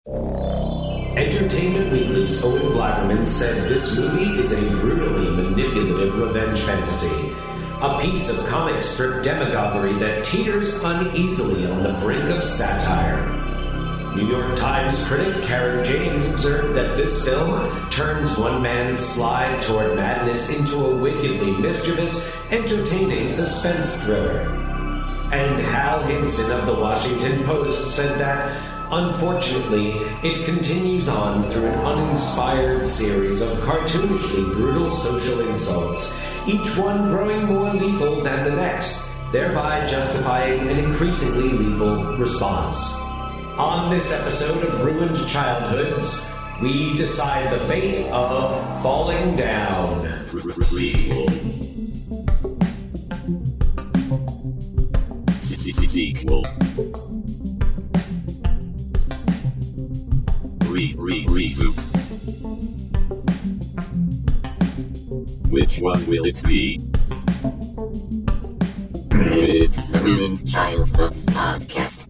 Entertainment Weekly's Owen Gleiberman said this movie is a brutally manipulative revenge fantasy, a piece of comic strip demagoguery that teeters uneasily on the brink of satire. New York Times critic Karen James observed that this film turns one man's slide toward madness into a wickedly mischievous, entertaining suspense thriller. And Hal Hinson of the Washington Post said that, unfortunately, it continues on through an uninspired series of cartoonishly brutal social insults, each one growing more lethal than the next, thereby justifying an increasingly lethal response. On this episode of Ruined Childhoods, we decide the fate of Falling Down. Sequel. Reboot. Which one will it be? It's the Ruined Childhoods podcast.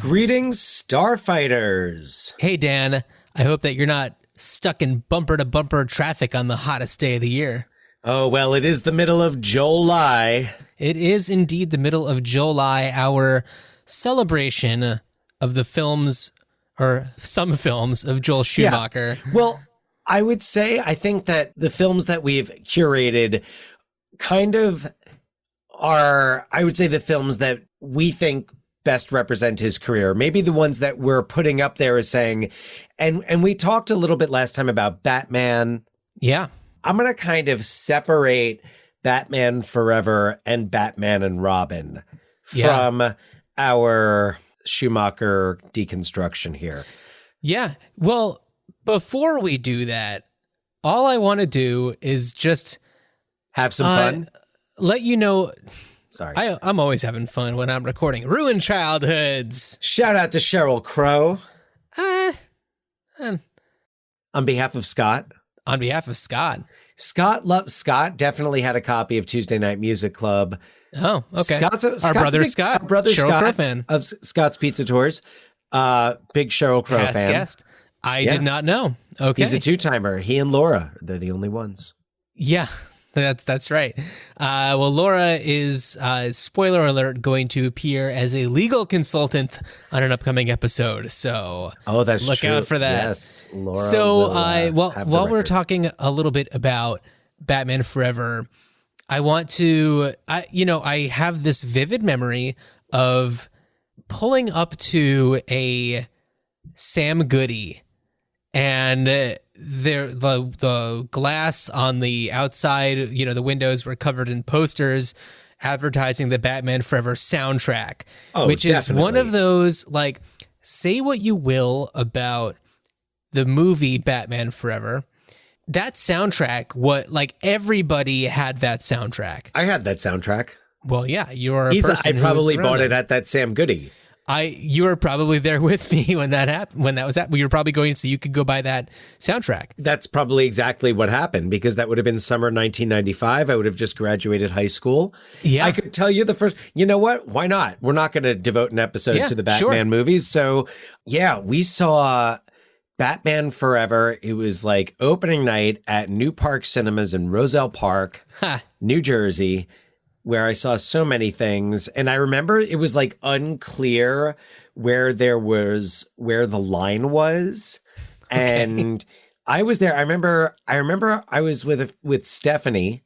Greetings, Starfighters! Hey, Dan. I hope that you're not stuck in bumper-to-bumper traffic on the hottest day of the year. Oh, well, it is the middle of July. It is indeed the middle of July, our celebration of the films, or some films, of Joel Schumacher. Yeah. Well, I would say, I think that the films that we've curated kind of are, I would say, the films that we think best represent his career. Maybe the ones that we're putting up there as saying, and we talked a little bit last time about Batman. Yeah. I'm going to kind of separate Batman Forever and Batman and Robin from our Schumacher deconstruction here. Yeah. Well, before we do that, all I want to do is just have some fun. Let you know. Sorry. I'm always having fun when I'm recording Ruined Childhoods. Shout out to Sheryl Crow. On behalf of Scott. On behalf of Scott. Scott definitely had a copy of Tuesday Night Music Club. Oh, okay. Scott's our brother Scott Sheryl Scott Crow fan of Scott's Pizza Tours. Big Sheryl Crow fan. Guest. I did not know. Okay. He's a two-timer. He and Laura, they're the only ones. Yeah. That's right. Well, Laura is, spoiler alert, going to appear as a legal consultant on an upcoming episode. So that's look true. out for that. Yes, Laura. So will, while we're talking a little bit about Batman Forever, I want to, I have this vivid memory of pulling up to a Sam Goody, and the glass on the outside, the windows were covered in posters advertising the Batman Forever soundtrack, which definitely is one of those, like, say what you will about the movie Batman Forever. That soundtrack, everybody had that soundtrack. I had that soundtrack. Well, yeah, you're a person I probably bought it at that Sam Goody. You were probably there with me when that happened. When that was happening, you were probably going so you could go buy that soundtrack. That's probably exactly what happened, because that would have been summer 1995. I would have just graduated high school. Yeah, I could tell you the first. You know what? Why not? We're not going to devote an episode to the Batman movies. So yeah, we saw Batman Forever. It was like opening night at New Park Cinemas in Roselle Park, New Jersey, where I saw so many things. And I remember it was like unclear where the line was. Okay. And I was there. I remember I was with Stephanie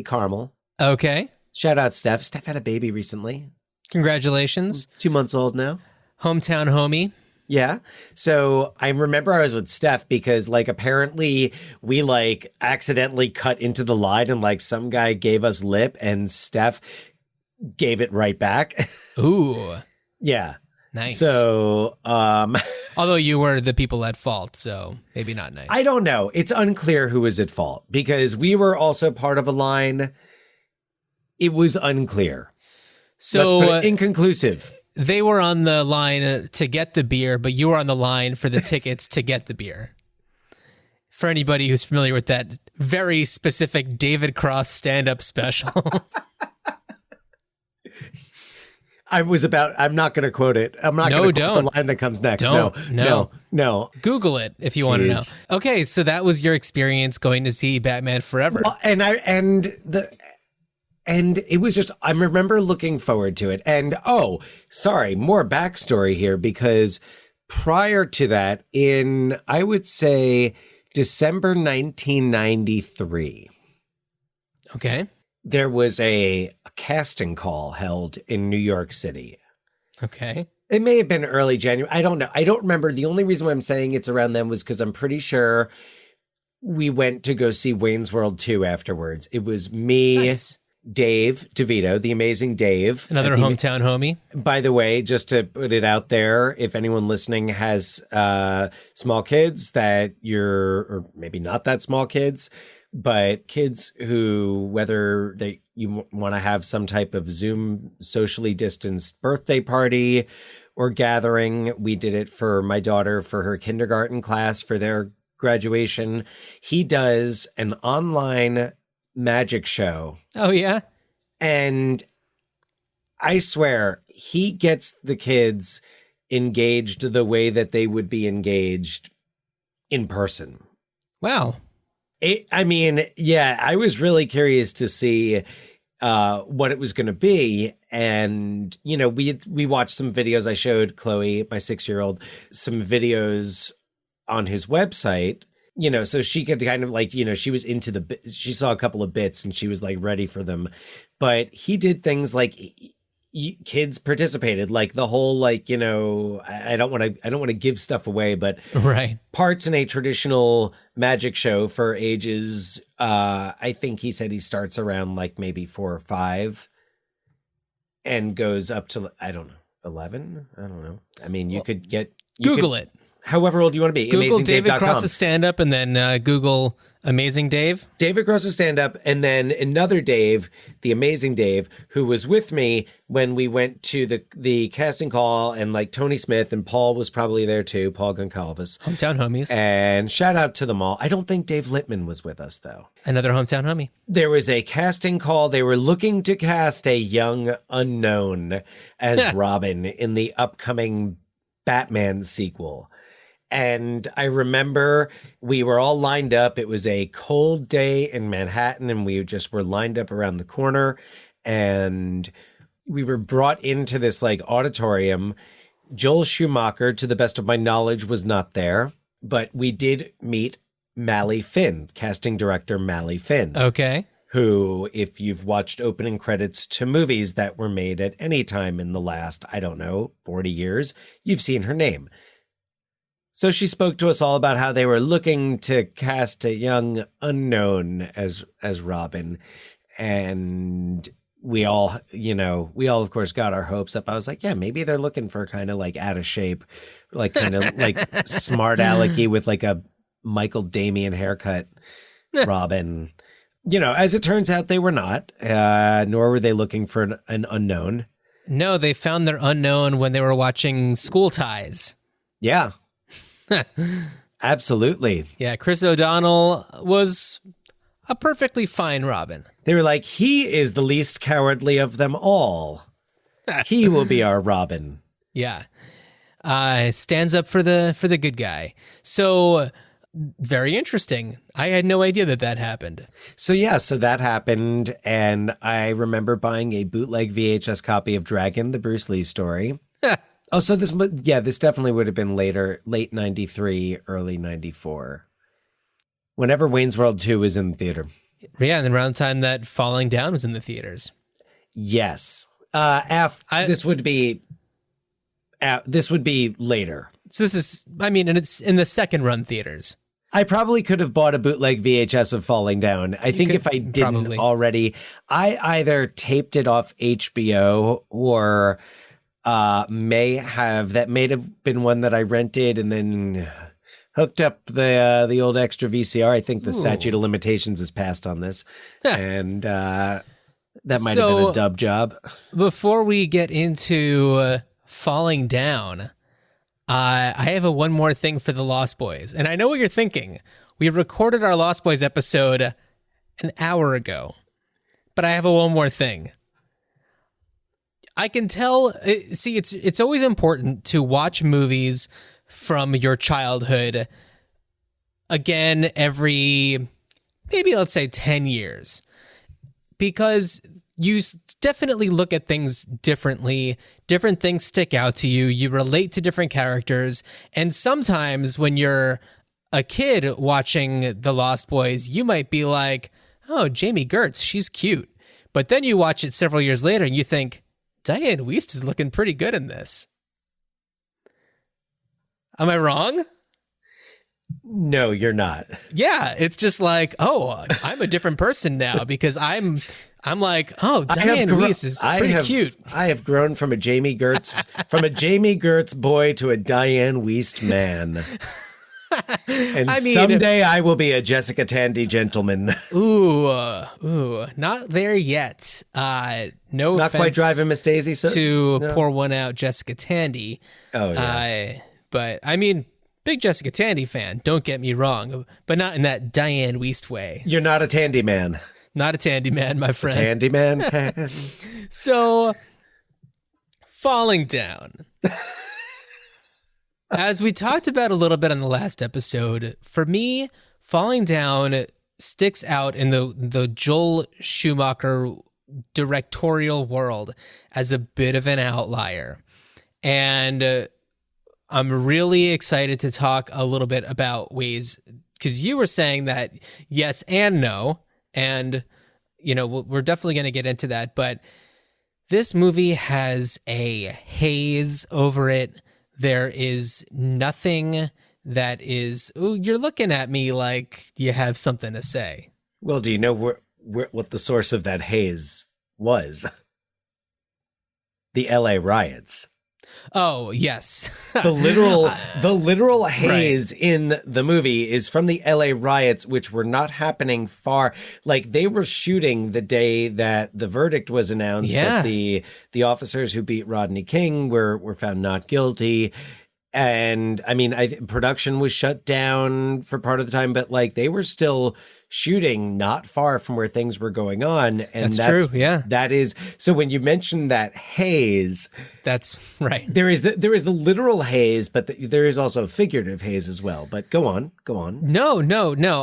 Carmel. Okay. Shout out Steph. Steph had a baby recently. Congratulations. 2 months old now. Hometown homie. Yeah. So I remember I was with Steph because apparently we accidentally cut into the line and some guy gave us lip and Steph gave it right back. Ooh. Yeah. Nice. So, although you were the people at fault, so maybe not nice. I don't know. It's unclear who was at fault because we were also part of a line. It was unclear. So inconclusive. They were on the line to get the beer, but you were on the line for the tickets to get the beer. For anybody who's familiar with that very specific David Cross stand-up special. I'm not going to quote it. I'm not going to quote the line that comes next. No. Google it if you want to know. Okay, so that was your experience going to see Batman Forever. Well, and it was just, I remember looking forward to it. And more backstory here, because prior to that, in, I would say, December 1993. Okay. There was a casting call held in New York City. Okay. It may have been early January. I don't know. I don't remember. The only reason why I'm saying it's around then was because I'm pretty sure we went to go see Wayne's World 2 afterwards. It was me, Dave DeVito, the amazing Dave. Another hometown homie. By the way, just to put it out there, if anyone listening has small kids or maybe not that small kids, but kids who, whether you want to have some type of Zoom socially distanced birthday party or gathering, we did it for my daughter for her kindergarten class for their graduation. He does an online magic show. Oh, yeah? And I swear, he gets the kids engaged the way that they would be engaged in person. Wow. I was really curious to see what it was going to be. And, we watched some videos. I showed Chloe, my 6-year-old, some videos on his website, so she could kind of she was into she saw a couple of bits and she was like ready for them. But he did things like kids participated, like the whole, I don't want to give stuff away, but right, parts in a traditional magic show for ages. I think he said he starts around maybe 4 or 5 and goes up to, I don't know, 11. I don't know. I mean, you could Google it. However old you want to be. Google David Cross's stand-up and then Google Amazing Dave. David Cross's stand-up and then another Dave, the Amazing Dave, who was with me when we went to the casting call, and Tony Smith and Paul was probably there too, Paul Goncalves. Hometown homies. And shout out to them all. I don't think Dave Littman was with us though. Another hometown homie. There was a casting call. They were looking to cast a young unknown as Robin in the upcoming Batman sequel. And I remember we were all lined up. It was a cold day in Manhattan, and we just were lined up around the corner. And we were brought into this auditorium. Joel Schumacher, to the best of my knowledge, was not there, but we did meet Mally Finn, casting director Mally Finn. Okay. Who, if you've watched opening credits to movies that were made at any time in the last, 40 years, you've seen her name. So she spoke to us all about how they were looking to cast a young unknown as Robin. And we all of course got our hopes up. I was like, yeah, maybe they're looking for kind of out of shape, kind of smart alecky with a Michael Damian haircut Robin. As it turns out, they were not, nor were they looking for an unknown. No, they found their unknown when they were watching School Ties. Yeah. Absolutely. Yeah, Chris O'Donnell was a perfectly fine Robin. They were like, he is the least cowardly of them all. He will be our Robin. Yeah. Stands up for the good guy. So very interesting. I had no idea that happened. So that happened. And I remember buying a bootleg VHS copy of Dragon, the Bruce Lee story. Oh, so this definitely would have been late 93, early 94. Whenever Wayne's World 2 was in the theater. Yeah, and then around the time that Falling Down was in the theaters. Yes. This would be later. So this is, and it's in the second run theaters. I probably could have bought a bootleg VHS of Falling Down. I think if I didn't already, I either taped it off HBO or may have been one that I rented and then hooked up the old extra VCR. I think the statute of limitations is passed on this, and that might have been a dub job. Before we get into Falling Down, I have one more thing for the Lost Boys, and I know what you're thinking. We recorded our Lost Boys episode an hour ago, but I have one more thing. I can tell. See, it's always important to watch movies from your childhood again every, maybe let's say 10 years, because you definitely look at things differently. Different things stick out to you. You relate to different characters. And sometimes when you're a kid watching The Lost Boys, you might be like, oh, Jamie Gertz, she's cute. But then you watch it several years later and you think, Diane Wiest is looking pretty good in this. Am I wrong? No, you're not. Yeah, it's just like, oh, I'm a different person now because I'm like, oh, Diane Wiest is pretty cute. I have grown from a Jamie Gertz boy to a Diane Wiest man. And someday I will be a Jessica Tandy gentleman. Ooh, not there yet. No, not quite driving Miss Daisy. Pour one out, Jessica Tandy. Oh yeah. But I mean, big Jessica Tandy fan. Don't get me wrong, but not in that Diane Wiest way. You're not a Tandy man. Not a Tandy man, my friend. Tandy man. So, Falling Down. As we talked about a little bit on the last episode, for me, Falling Down sticks out in the Joel Schumacher directorial world as a bit of an outlier. And I'm really excited to talk a little bit about ways, because you were saying that yes and no, and we're definitely going to get into that, but this movie has a haze over it. There is nothing that is, ooh, you're looking at me like you have something to say. Well, do you know what the source of that haze was? The LA riots. Oh, yes. The literal haze in the movie is from the LA riots, which were not happening far. Like, they were shooting the day that the verdict was announced. Yeah. That the officers who beat Rodney King were found not guilty. And I mean, production was shut down for part of the time, but like they were still shooting not far from where things were going on. And that's true. Yeah. That is. So when you mention that haze, that's right. There is the literal haze, but there is also figurative haze as well. But go on. No.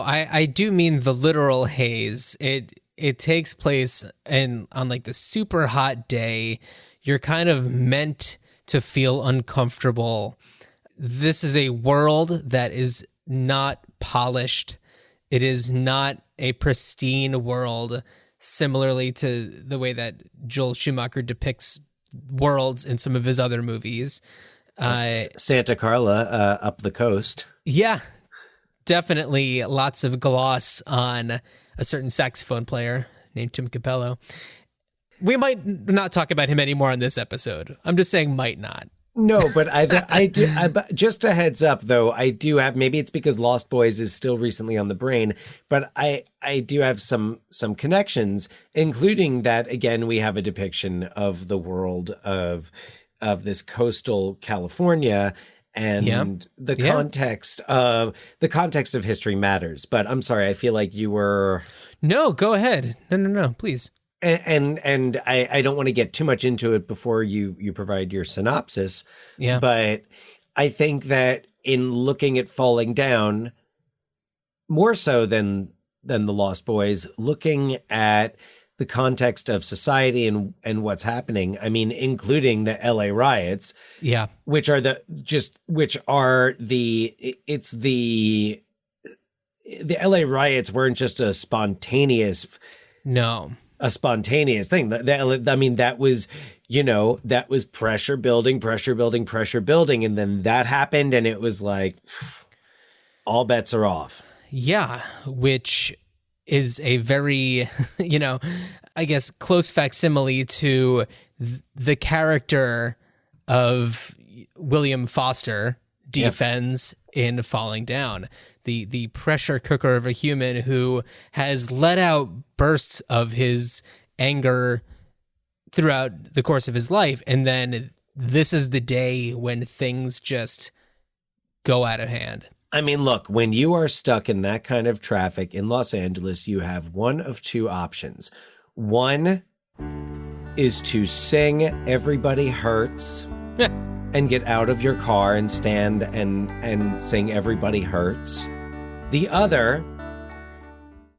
I do mean the literal haze. It takes place on like the super hot day. You're kind of meant to feel uncomfortable. This is a world that is not polished. It is not a pristine world, similarly to the way that Joel Schumacher depicts worlds in some of his other movies. Santa Carla, up the coast. Yeah, definitely lots of gloss on a certain saxophone player named Tim Capello. We might not talk about him anymore on this episode. I'm just saying might not. No, but I do. Just a heads up, though, I do have. Maybe it's because Lost Boys is still recently on the brain, but I do have some connections, including that again we have a depiction of the world of this coastal California, and the context of history matters. But I'm sorry, I feel like you were. No, go ahead. No, please. And I don't want to get too much into it before you provide your synopsis. Yeah. But I think that in looking at Falling Down, more so than The Lost Boys, looking at the context of society and what's happening, I mean, including the LA riots. Yeah. The LA riots weren't just a spontaneous thing. I mean, that was pressure building. And then that happened. And it was like, all bets are off. Yeah. Which is a very, I guess, close facsimile to the character of William Foster, D-Fens, in Falling Down. The pressure cooker of a human who has let out bursts of his anger throughout the course of his life. And then this is the day when things just go out of hand. I mean, look, when you are stuck in that kind of traffic in Los Angeles, you have one of two options. One, is to sing Everybody Hurts and get out of your car and stand and sing Everybody Hurts. The other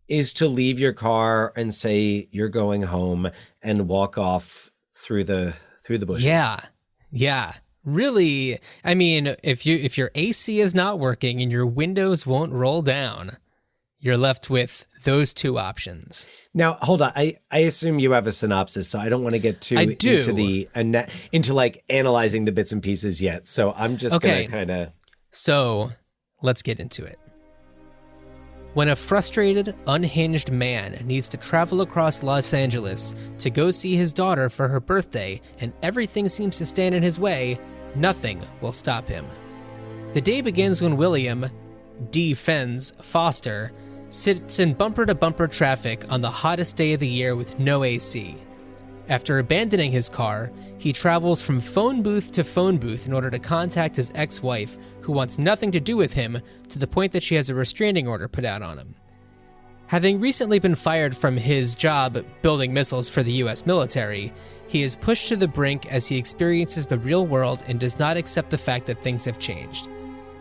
is to leave your car and say you're going home and walk off through the bushes. Yeah. Really, I mean, if your AC is not working and your windows won't roll down, you're left with those two options. Now, hold on. I assume you have a synopsis, so I don't want to get into like analyzing the bits and pieces yet. So I'm just going to kind of... So let's get into it. When a frustrated, unhinged man needs to travel across Los Angeles to go see his daughter for her birthday and everything seems to stand in his way, nothing will stop him. The day begins when William, D-Fens, Foster, sits in bumper-to-bumper traffic on the hottest day of the year with no AC. After abandoning his car, he travels from phone booth to phone booth in order to contact his ex-wife, who wants nothing to do with him, to the point that she has a restraining order put out on him. Having recently been fired from his job building missiles for the US military, he is pushed to the brink as he experiences the real world and does not accept the fact that things have changed.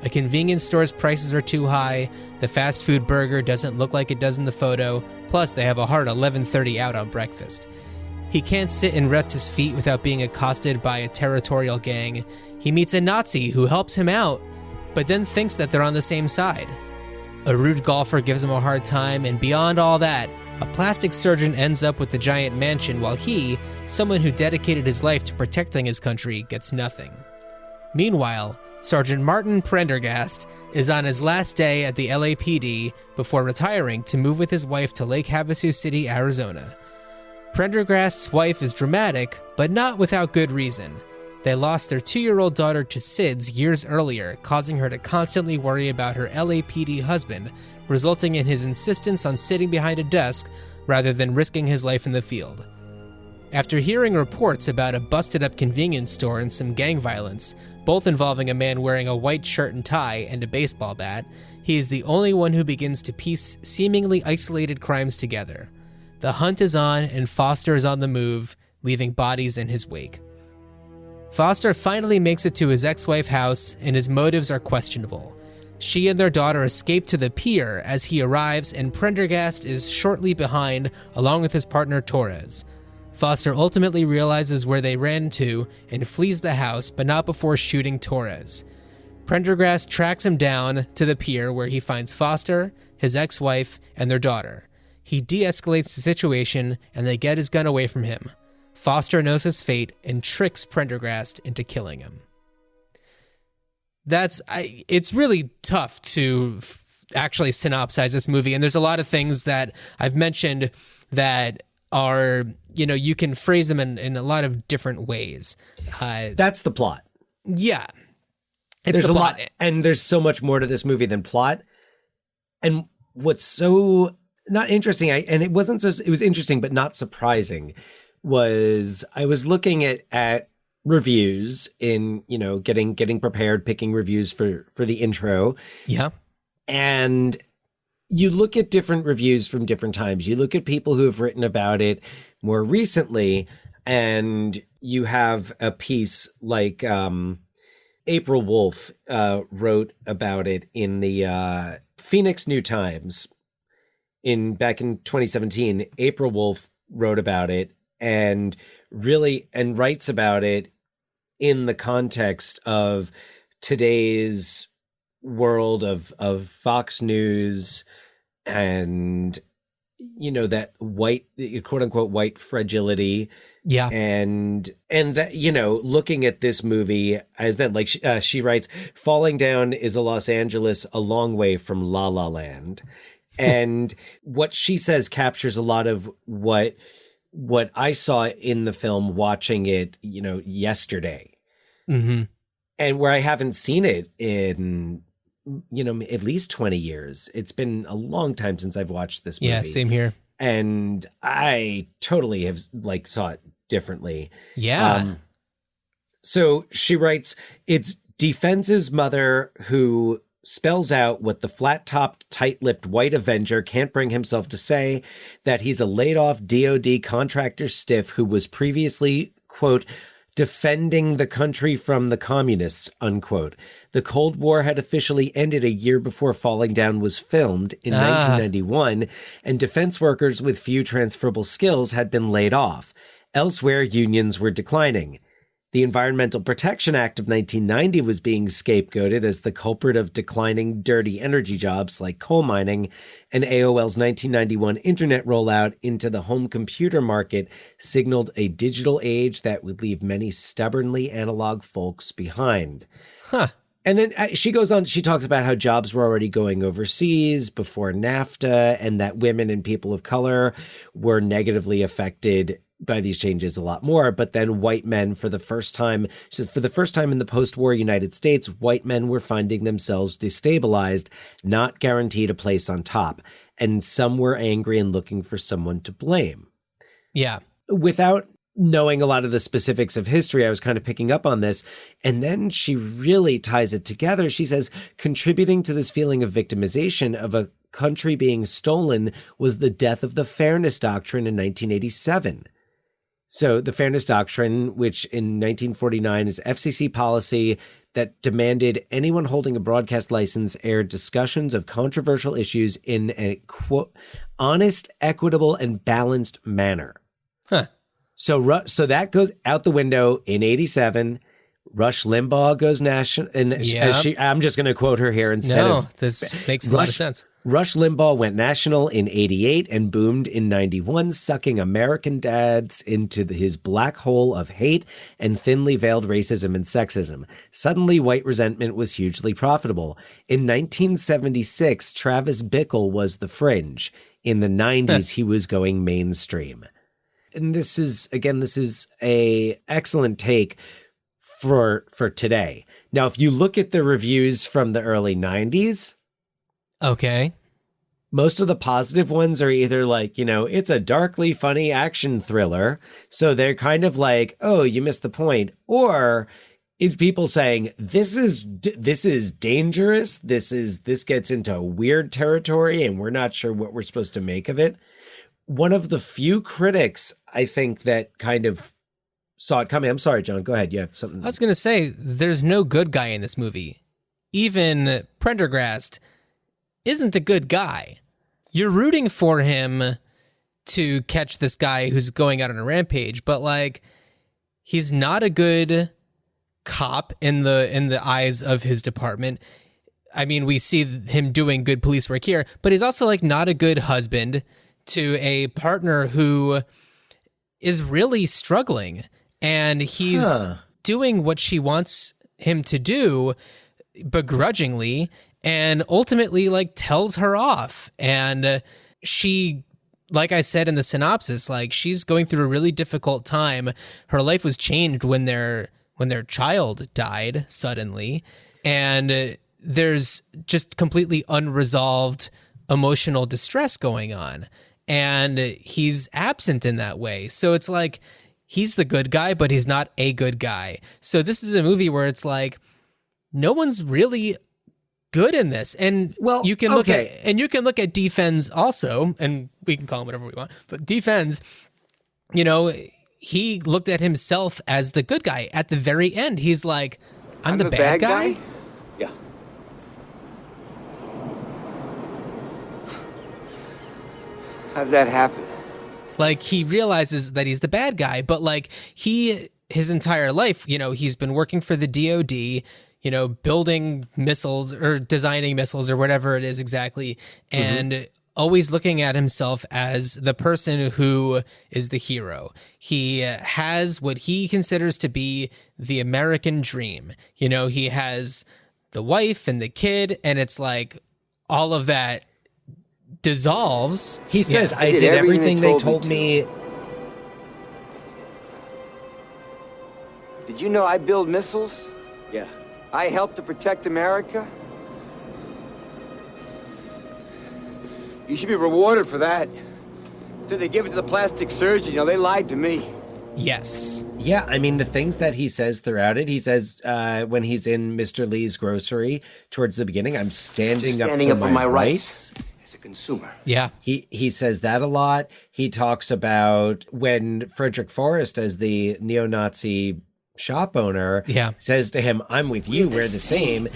A convenience store's prices are too high, the fast food burger doesn't look like it does in the photo, plus they have a hard 11:30 out on breakfast. He can't sit and rest his feet without being accosted by a territorial gang. He meets a Nazi who helps him out, but then thinks that they're on the same side. A rude golfer gives him a hard time, and beyond all that, a plastic surgeon ends up with the giant mansion while he, someone who dedicated his life to protecting his country, gets nothing. Meanwhile, Sergeant Martin Prendergast is on his last day at the LAPD before retiring to move with his wife to Lake Havasu City, Arizona. Prendergast's wife is dramatic, but not without good reason. They lost their 2-year-old daughter to SIDS years earlier, causing her to constantly worry about her LAPD husband, resulting in his insistence on sitting behind a desk rather than risking his life in the field. After hearing reports about a busted-up convenience store and some gang violence, both involving a man wearing a white shirt and tie and a baseball bat, he is the only one who begins to piece seemingly isolated crimes together. The hunt is on, and Foster is on the move, leaving bodies in his wake. Foster finally makes it to his ex-wife's house, and his motives are questionable. She and their daughter escape to the pier as he arrives, and Prendergast is shortly behind, along with his partner Torres. Foster ultimately realizes where they ran to and flees the house, but not before shooting Torres. Prendergast tracks him down to the pier where he finds Foster, his ex-wife, and their daughter. He de-escalates the situation, and they get his gun away from him. Foster knows his fate and tricks Prendergast into killing him. It's really tough to actually synopsize this movie, and there's a lot of things that I've mentioned that are, you can phrase them in a lot of different ways. That's the plot. Yeah. There's a lot, and there's so much more to this movie than plot. And what's so not interesting, it was interesting but not surprising, was I was looking at reviews in, getting prepared, picking reviews for the intro. Yeah. And you look at different reviews from different times. You look at people who have written about it more recently, and you have a piece like April Wolf wrote about it in the Phoenix New Times back in 2017. April Wolf wrote about it and writes about it in the context of today's world of Fox News and, that white, quote unquote, white fragility. Yeah. And that, looking at this movie as that, like she writes, falling down is a Los Angeles a long way from La La Land. And what she says captures a lot of what I saw in the film watching it, yesterday. Mm-hmm. And where I haven't seen it in, at least 20 years. It's been a long time since I've watched this movie. Yeah, same here. And I totally have saw it differently. Yeah. So she writes, it's D-Fens' mother who spells out what the flat-topped, tight-lipped white Avenger can't bring himself to say, that he's a laid-off DoD contractor stiff who was previously, quote, defending the country from the communists, unquote. The Cold War had officially ended a year before Falling Down was filmed in 1991, and defense workers with few transferable skills had been laid off. Elsewhere, unions were declining. The Environmental Protection Act of 1990 was being scapegoated as the culprit of declining dirty energy jobs like coal mining, and AOL's 1991 internet rollout into the home computer market signaled a digital age that would leave many stubbornly analog folks behind. Huh. And then she goes on, she talks about how jobs were already going overseas before NAFTA, and that women and people of color were negatively affected by these changes a lot more. But then white men, for the first time in the post-war United States, white men were finding themselves destabilized, not guaranteed a place on top. And some were angry and looking for someone to blame. Yeah. Without knowing a lot of the specifics of history, I was kind of picking up on this. And then she really ties it together. She says, contributing to this feeling of victimization of a country being stolen was the death of the Fairness Doctrine in 1987. So the Fairness Doctrine, which in 1949 is FCC policy that demanded anyone holding a broadcast license air discussions of controversial issues in a, quote, honest, equitable, and balanced manner. Huh. So that goes out the window in 87. Rush Limbaugh goes national. And I'm just going to quote her here instead of... this makes a lot of sense. Rush Limbaugh went national in 88 and boomed in 91, sucking American dads into his black hole of hate and thinly veiled racism and sexism. Suddenly, white resentment was hugely profitable. In 1976, Travis Bickle was the fringe. In the 90s, he was going mainstream. And this is a excellent take for today. Now, if you look at the reviews from the early 90s, okay, most of the positive ones are either like, it's a darkly funny action thriller. So they're kind of like, oh, you missed the point. Or it's people saying, this is dangerous. This gets into weird territory and we're not sure what we're supposed to make of it. One of the few critics, I think, that kind of saw it coming. I'm sorry, John, go ahead. You have something. I was going to say, there's no good guy in this movie. Even Prendergast isn't a good guy. You're rooting for him to catch this guy who's going out on a rampage, but like, he's not a good cop in the eyes of his department. I mean, we see him doing good police work here, but he's also like not a good husband to a partner who is really struggling, and he's doing what she wants him to do begrudgingly, and ultimately like tells her off. And she, like I said in the synopsis, like she's going through a really difficult time. Her life was changed when their child died suddenly, and there's just completely unresolved emotional distress going on. And he's absent in that way. So it's like, he's the good guy, but he's not a good guy. So this is a movie where it's like, no one's really good in this. And you can look at D-Fens also, and we can call him whatever we want, but D-Fens, he looked at himself as the good guy at the very end. He's like, I'm the bad guy? Yeah. How'd that happen? Like, he realizes that he's the bad guy, but like his entire life, he's been working for the DoD, building missiles or designing missiles or whatever it is exactly, and always looking at himself as the person who is the hero. He has what he considers to be the American dream. He has the wife and the kid, and it's like all of that dissolves. He says, I did everything they told me. Did you know I build missiles? Yeah. I helped to protect America? You should be rewarded for that. Instead they give it to the plastic surgeon, they lied to me. Yes. Yeah, I mean, the things that he says throughout it, he says when he's in Mr. Lee's grocery towards the beginning, I'm standing up for my rights as a consumer. Yeah. He says that a lot. He talks about when Frederick Forrest, as the neo-Nazi shop owner, says to him, I'm with you, we're the same.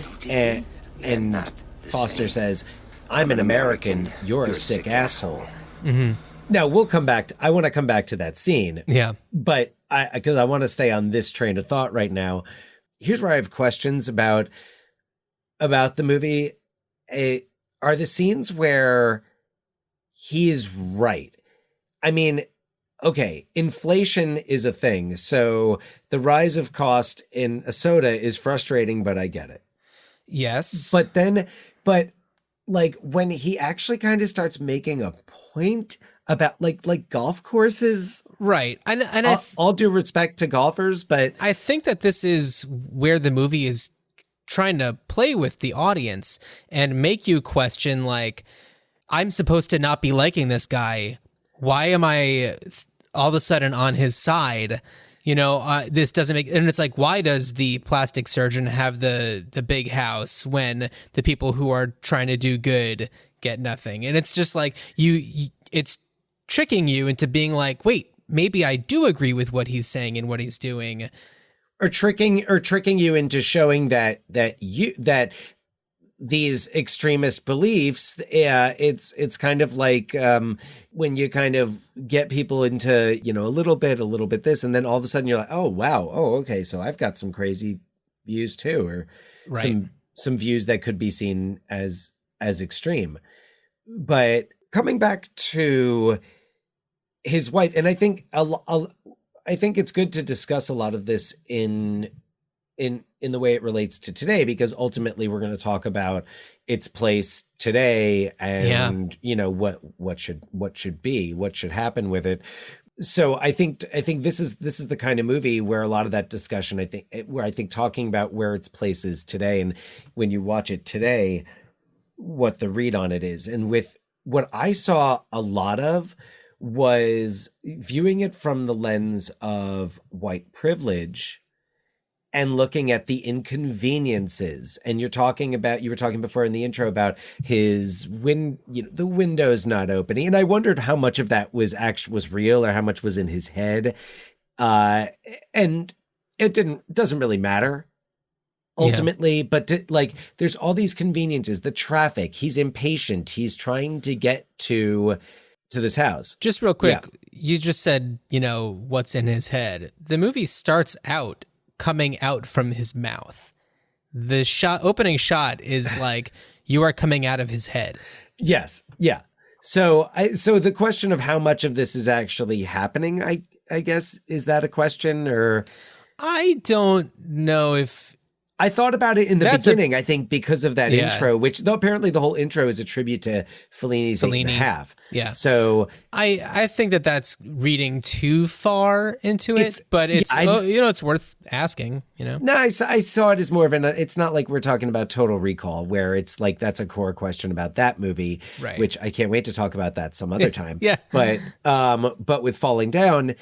And Foster says, I'm an American, you're a sick asshole. Mm-hmm. Now, we'll come back. I want to come back to that scene. Yeah. But because I want to stay on this train of thought right now. Here's where I have questions about the movie. Are the scenes where he is right? I mean, okay, inflation is a thing. So the rise of cost in a soda is frustrating, but I get it. Yes. But like when he actually kind of starts making a point about like golf courses. Right. And all due respect to golfers, but I think that this is where the movie is trying to play with the audience and make you question, like, I'm supposed to not be liking this guy. Why am I all of a sudden on his side? You know, this doesn't make, and it's like, why does the plastic surgeon have the big house when the people who are trying to do good get nothing? And it's just like, it's tricking you into being like, wait, maybe I do agree with what he's saying and what he's doing. Or tricking you into showing that these extremist beliefs, it's kind of like when you kind of get people into, you know, a little bit this, and then all of a sudden you're like, oh wow, oh okay, so I've got some crazy views too, or some views that could be seen as extreme. But coming back to his wife, and I think it's good to discuss a lot of this in the way it relates to today, because ultimately we're going to talk about its place today and you know what should happen with it. So I think this is the kind of movie where a lot of that discussion, I think talking about where its place is today, and when you watch it today, what the read on it is. And with what I saw a lot of was viewing it from the lens of white privilege and looking at the inconveniences. And you were talking before in the intro about the windows not opening. And I wondered how much of that was real or how much was in his head. And it doesn't really matter ultimately, but there's all these conveniences, the traffic, he's impatient. He's trying to get to this house. Just real quick. You just said, you know, what's in his head. The movie starts out coming out from his mouth. The opening shot is like, you are coming out of his head. Yes. Yeah. So the question of how much of this is actually happening, I guess, is that a question? Or I don't know if I thought about it in the beginning, I think, because of that intro, which though apparently the whole intro is a tribute to Fellini's 8.5. Yeah. So I think that's reading too far into it, but it's, it's worth asking, you know? No, I saw it as more of it's not like we're talking about Total Recall, where it's like, that's a core question about that movie, right, which I can't wait to talk about that some other time. Yeah. But with Falling Down,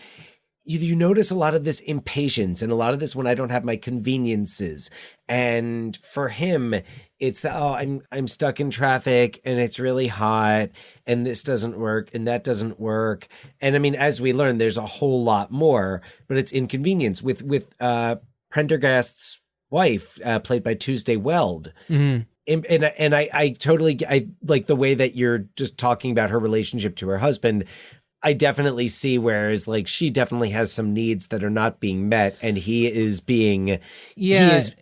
you notice a lot of this impatience and a lot of this when I don't have my conveniences. And for him, it's I'm stuck in traffic and it's really hot and this doesn't work and that doesn't work. And I mean, as we learn, there's a whole lot more, but it's inconvenience with Prendergast's wife, played by Tuesday Weld. Mm-hmm. And I totally like the way that you're just talking about her relationship to her husband. I definitely see, whereas like she definitely has some needs that are not being met, and he is being, he is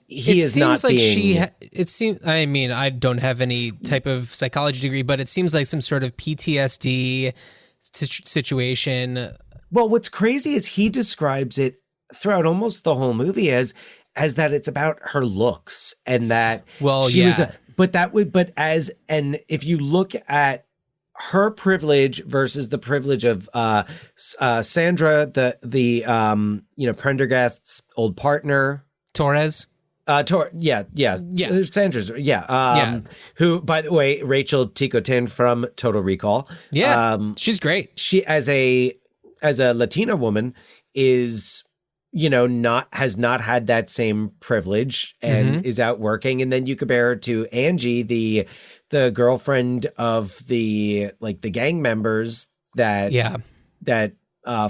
not being. It seems. I mean, I don't have any type of psychology degree, but it seems like some sort of PTSD situation. Well, what's crazy is he describes it throughout almost the whole movie as that it's about her looks, and that if you look at her privilege versus the privilege of Sandra, the Prendergast's old partner, Torres. Sandra's, who, by the way, Rachel Ticotin from Total Recall. Yeah, she's great. She as a as a Latina woman is, has not had that same privilege and is out working. And then you compare her to Angie, the girlfriend of the gang members that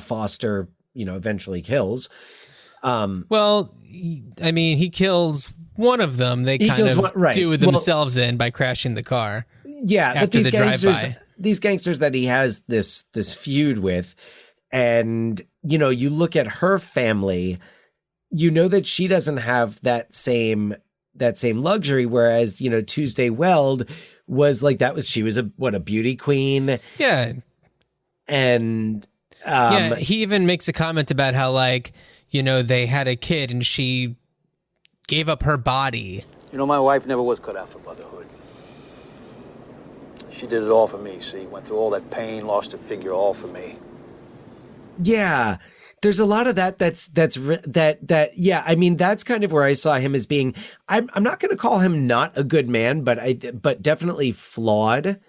Foster, eventually kills. He kills one of them. They kind of do themselves in by crashing the car. Yeah, but these gangsters that he has this feud with, and you look at her family, that she doesn't have that same luxury, whereas Tuesday Weld was she was a beauty queen. Yeah. And he even makes a comment about how they had a kid and she gave up her body. My wife never was cut out for motherhood. She did it all for me, see? Went through all that pain, lost her figure, all for me. Yeah. There's a lot of that that's kind of where I saw him as being, I'm not going to call him not a good man, but definitely flawed.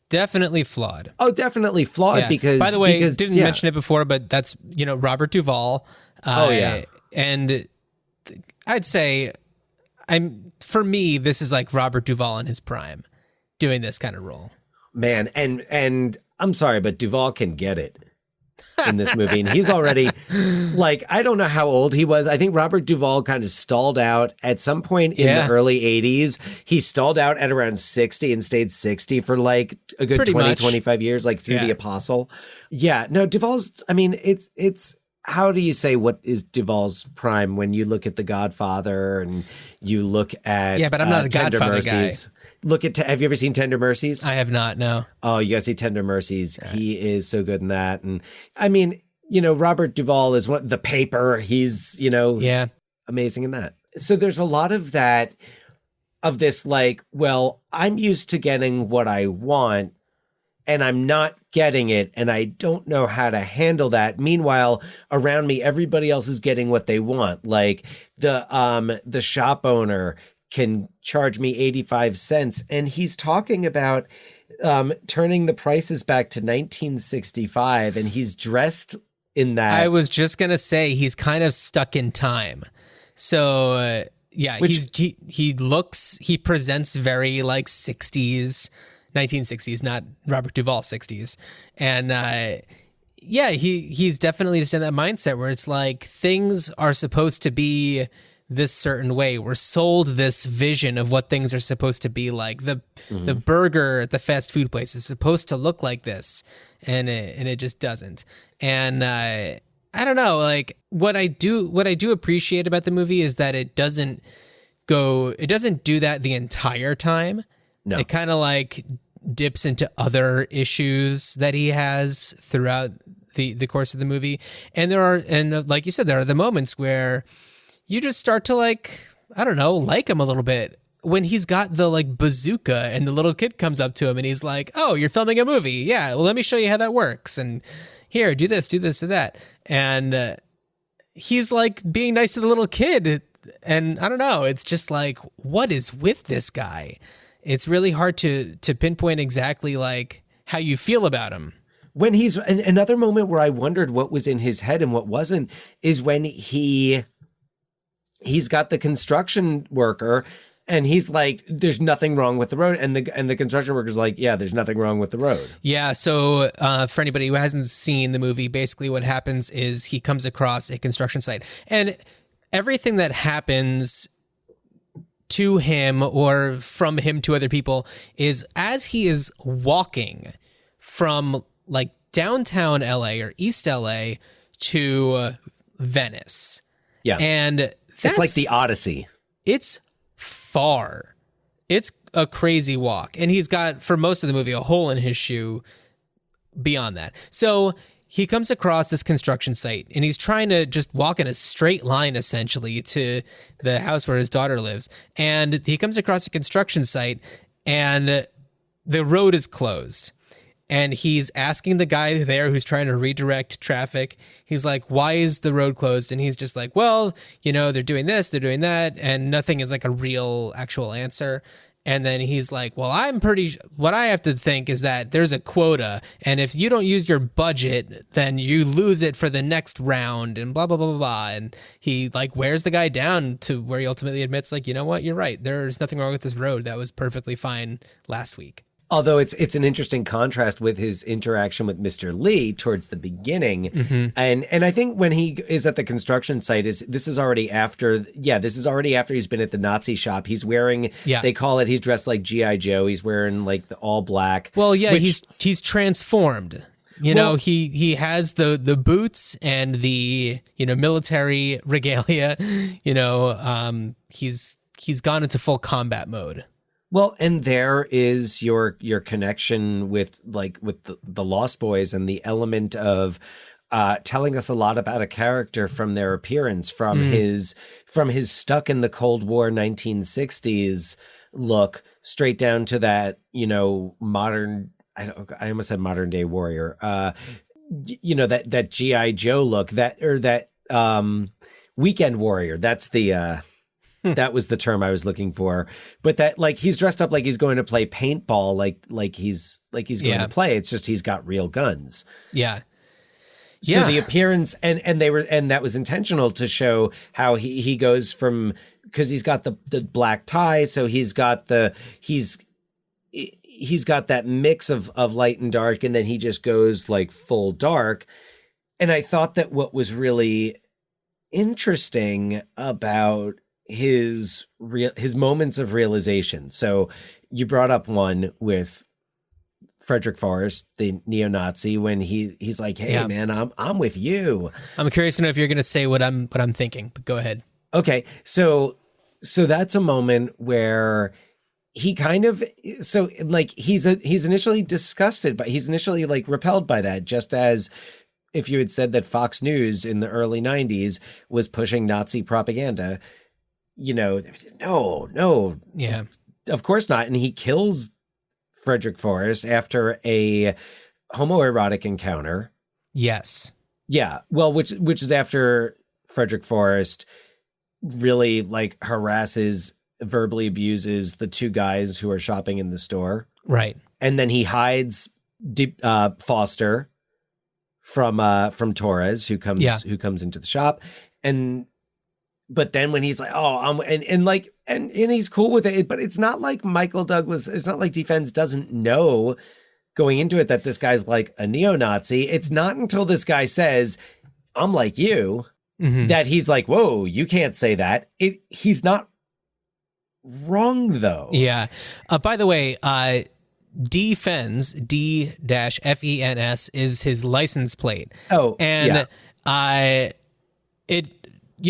Definitely flawed. Oh, definitely flawed because... By the way, didn't mention it before, but that's, Robert Duvall. And I'd say, for me, this is like Robert Duvall in his prime, doing this kind of role. Man, and I'm sorry, but Duvall can get it in this movie. And he's already, I don't know how old he was. I think Robert Duvall kind of stalled out at some point in the early 80s. He stalled out at around 60 and stayed 60 for a good 25 years, through The Apostle. Yeah, no, Duvall's, it's how do you say what is Duvall's prime when you look at The Godfather and you look at but I'm not a Tender Godfather Mercies. guy. Have you ever seen Tender Mercies? I have not, no. Oh, you gotta see Tender Mercies. Yeah. He is so good in that. And Robert Duvall is The Paper. He's, amazing in that. So there's a lot of that, of this I'm used to getting what I want and I'm not getting it and I don't know how to handle that. Meanwhile, around me, everybody else is getting what they want. The shop owner can charge me 85 cents. And he's talking about turning the prices back to 1965, and he's dressed in that. I was just going to say he's kind of stuck in time. So, he presents very 60s, 1960s, not Robert Duvall 60s. And he's definitely just in that mindset where it's things are supposed to be this certain way. We're sold this vision of what things are supposed to be like. The burger at the fast food place is supposed to look like this, and it just doesn't. And I don't know, what I do appreciate about the movie is that it doesn't do that the entire time. No. It kind of dips into other issues that he has throughout the course of the movie. And like you said, there are the moments where you just start to like him a little bit. When he's got the bazooka and the little kid comes up to him and he's like, "Oh, you're filming a movie. Yeah, well, let me show you how that works. And here, do this, do that." And he's being nice to the little kid. And I don't know, it's just what is with this guy? It's really hard to pinpoint exactly how you feel about him. When he's another moment where I wondered what was in his head and what wasn't is when he's got the construction worker and he's like, "There's nothing wrong with the road," and the construction worker's like, "Yeah, there's nothing wrong with the road." Yeah. So for anybody who hasn't seen the movie, basically what happens is he comes across a construction site, and everything that happens to him or from him to other people is as he is walking from downtown LA or East LA to Venice. Yeah. And it's like the Odyssey. It's far. It's a crazy walk. And he's got, for most of the movie, a hole in his shoe beyond that. So he comes across this construction site and he's trying to just walk in a straight line, essentially, to the house where his daughter lives. And he comes across a construction site and the road is closed. And he's asking the guy there who's trying to redirect traffic. He's like, "Why is the road closed?" And he's just like, "Well, they're doing this, they're doing that." And nothing is a real actual answer. And then he's like, well, what I have to think is that there's a quota. And if you don't use your budget, then you lose it for the next round and blah, blah, blah, blah, blah. And he like wears the guy down to where he ultimately admits like, you know what, you're right. There's nothing wrong with this road. That was perfectly fine last week. Although it's an interesting contrast with his interaction with Mr. Lee towards the beginning. And I think when he is at the construction site, this is already after he's been at the Nazi shop. He's wearing, they call it, he's dressed like G.I. Joe. He's wearing like the all black. Well, yeah, he's transformed. You know, he has the boots and the, military regalia, he's gone into full combat mode. Well, and there is your connection with the Lost Boys and the element of telling us a lot about a character from their appearance, from his stuck in the Cold War 1960s look straight down to that, modern, I almost said modern day warrior, that G.I. Joe look, that weekend warrior. That's the that was the term I was looking for. But that like he's dressed up like he's going to play paintball, like he's going to play. It's just he's got real guns. Yeah. So the appearance and that was intentional to show how he goes from, because he's got the black tie, so he's got that mix of light and dark, and then he just goes like full dark. And I thought that what was really interesting about his moments of realization. So you brought up one with Frederick Forrest, the neo-Nazi, when he's like, "Hey man, I'm with you." I'm curious to know if you're going to say what I'm thinking, but go ahead. Okay. So that's a moment where he kind of, so like he's initially disgusted, but he's initially like repelled by that, just as if you had said that Fox News in the early 90s was pushing Nazi propaganda, no, yeah, of course not. And he kills Frederick Forrest after a homoerotic encounter. Yes. Yeah. Well, which is after Frederick Forrest really like verbally abuses the two guys who are shopping in the store. Right. And then he hides Foster from Torres, who comes into the shop. But then when he's like, oh, and he's cool with it, but it's not like Michael Douglas, it's not like D-Fens doesn't know going into it that this guy's like a neo-Nazi. It's not until this guy says, "I'm like you," that he's like, whoa, you can't say that. He's not wrong though. Yeah. By the way, D-Fens, D-Fens is his license plate. Oh, and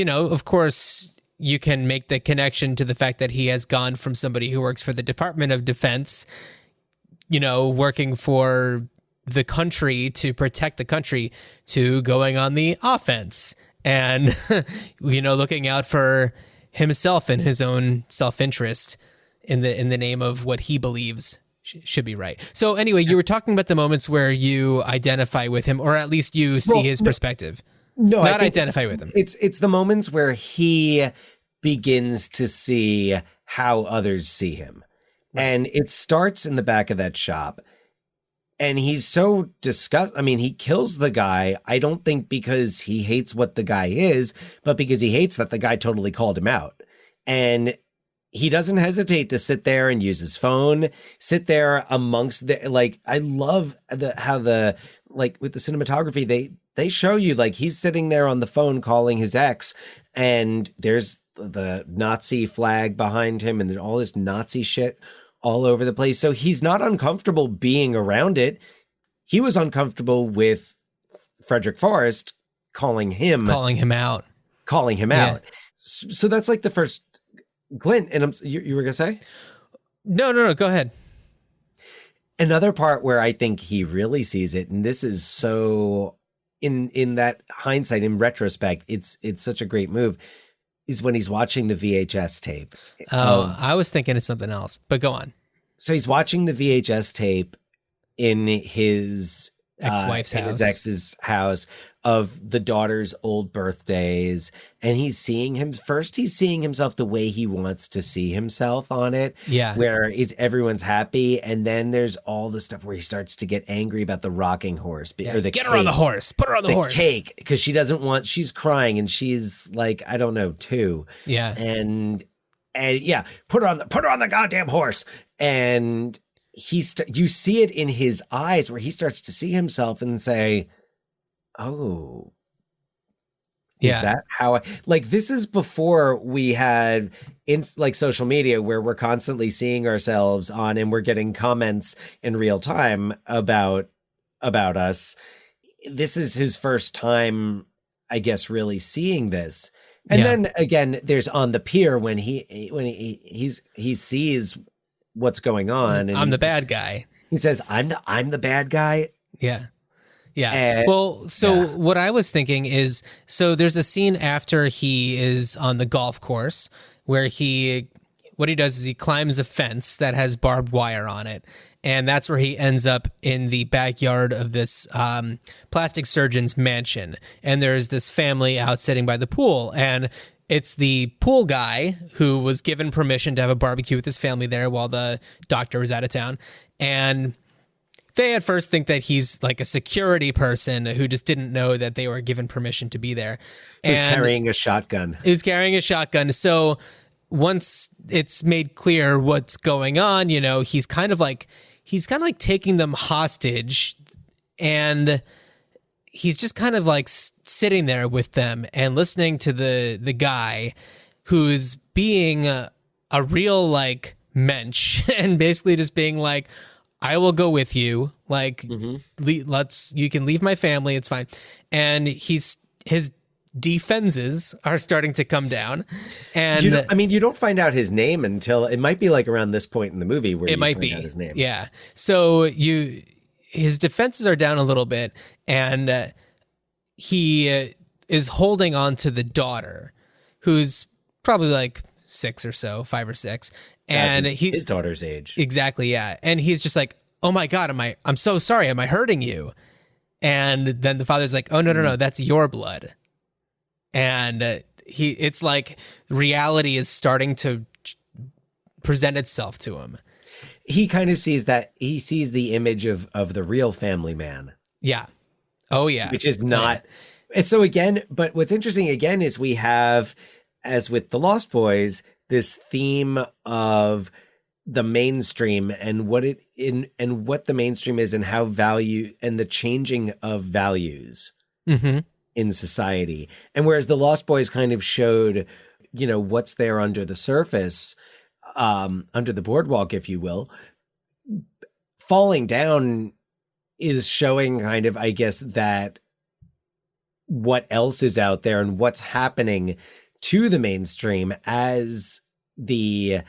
of course, you can make the connection to the fact that he has gone from somebody who works for the Department of Defense, working for the country to protect the country, to going on the offense and, looking out for himself and his own self-interest in the name of what he believes should be right. So anyway, you were talking about the moments where you identify with him, or at least you see his perspective. No, not identify with him. It's the moments where he begins to see how others see him. Right. And it starts in the back of that shop. And he's so disgusted. I mean, he kills the guy, I don't think because he hates what the guy is, but because he hates that the guy totally called him out. And he doesn't hesitate to sit there and use his phone, sit there amongst the, like, I love how with the cinematography, they show you like he's sitting there on the phone calling his ex, and there's the Nazi flag behind him and all this Nazi shit all over the place. So he's not uncomfortable being around it. He was uncomfortable with Frederick Forrest calling him out. So that's like the first glint. And you were going to say? No, go ahead. Another part where I think he really sees it, and this is so in that hindsight, in retrospect, it's such a great move, is when he's watching the VHS tape. I was thinking of something else, but go on. So he's watching the VHS tape in his Ex-wife's in house. his ex's house, of the daughter's old birthdays. And he's seeing himself the way he wants to see himself on it. Yeah. Where is everyone's happy. And then there's all the stuff where he starts to get angry about the rocking horse or the Get her on the horse. Put her on the horse. Cake, because she's crying and she's like, I don't know, 2. Yeah. And yeah, put her on the goddamn horse. And you see it in his eyes where he starts to see himself and say, oh, is that how this is before we had social media where we're constantly seeing ourselves on and we're getting comments in real time about us. This is his first time, I guess, really seeing this. And then again, there's on the pier when he sees what's going on. And I'm the bad guy. He says, I'm the bad guy. Yeah. Yeah. What I was thinking is, there's a scene after he is on the golf course where what he does is he climbs a fence that has barbed wire on it. And that's where he ends up in the backyard of this plastic surgeon's mansion. And there's this family out sitting by the pool. And it's the pool guy who was given permission to have a barbecue with his family there while the doctor was out of town. And they at first think that he's like a security person who just didn't know that they were given permission to be there. He's carrying a shotgun. He was carrying a shotgun. So once it's made clear what's going on, he's kind of like taking them hostage, and he's just kind of like sitting there with them and listening to the guy who's being a real like mensch and basically just being like, I will go with you. Like, you can leave my family. It's fine. And his D-Fenses are starting to come down. And you don't find out his name until it might be like around this point in the movie where it might find out his name. Yeah. So his defenses are down a little bit, and he is holding on to the daughter, who's probably like 5 or 6. And his daughter's age. Exactly, yeah. And he's just like, oh my God, I'm so sorry. Am I hurting you? And then the father's like, oh, no, that's your blood. And it's like reality is starting to present itself to him. He kind of sees the image of the real family man. Yeah. Oh, yeah. Which is not. And so again, but what's interesting again is we have, as with the Lost Boys, this theme of the mainstream and what the mainstream is and how value and the changing of values in society. And whereas the Lost Boys kind of showed, what's there under the surface, under the boardwalk, if you will, Falling Down is showing kind of, I guess, that what else is out there and what's happening to the mainstream as the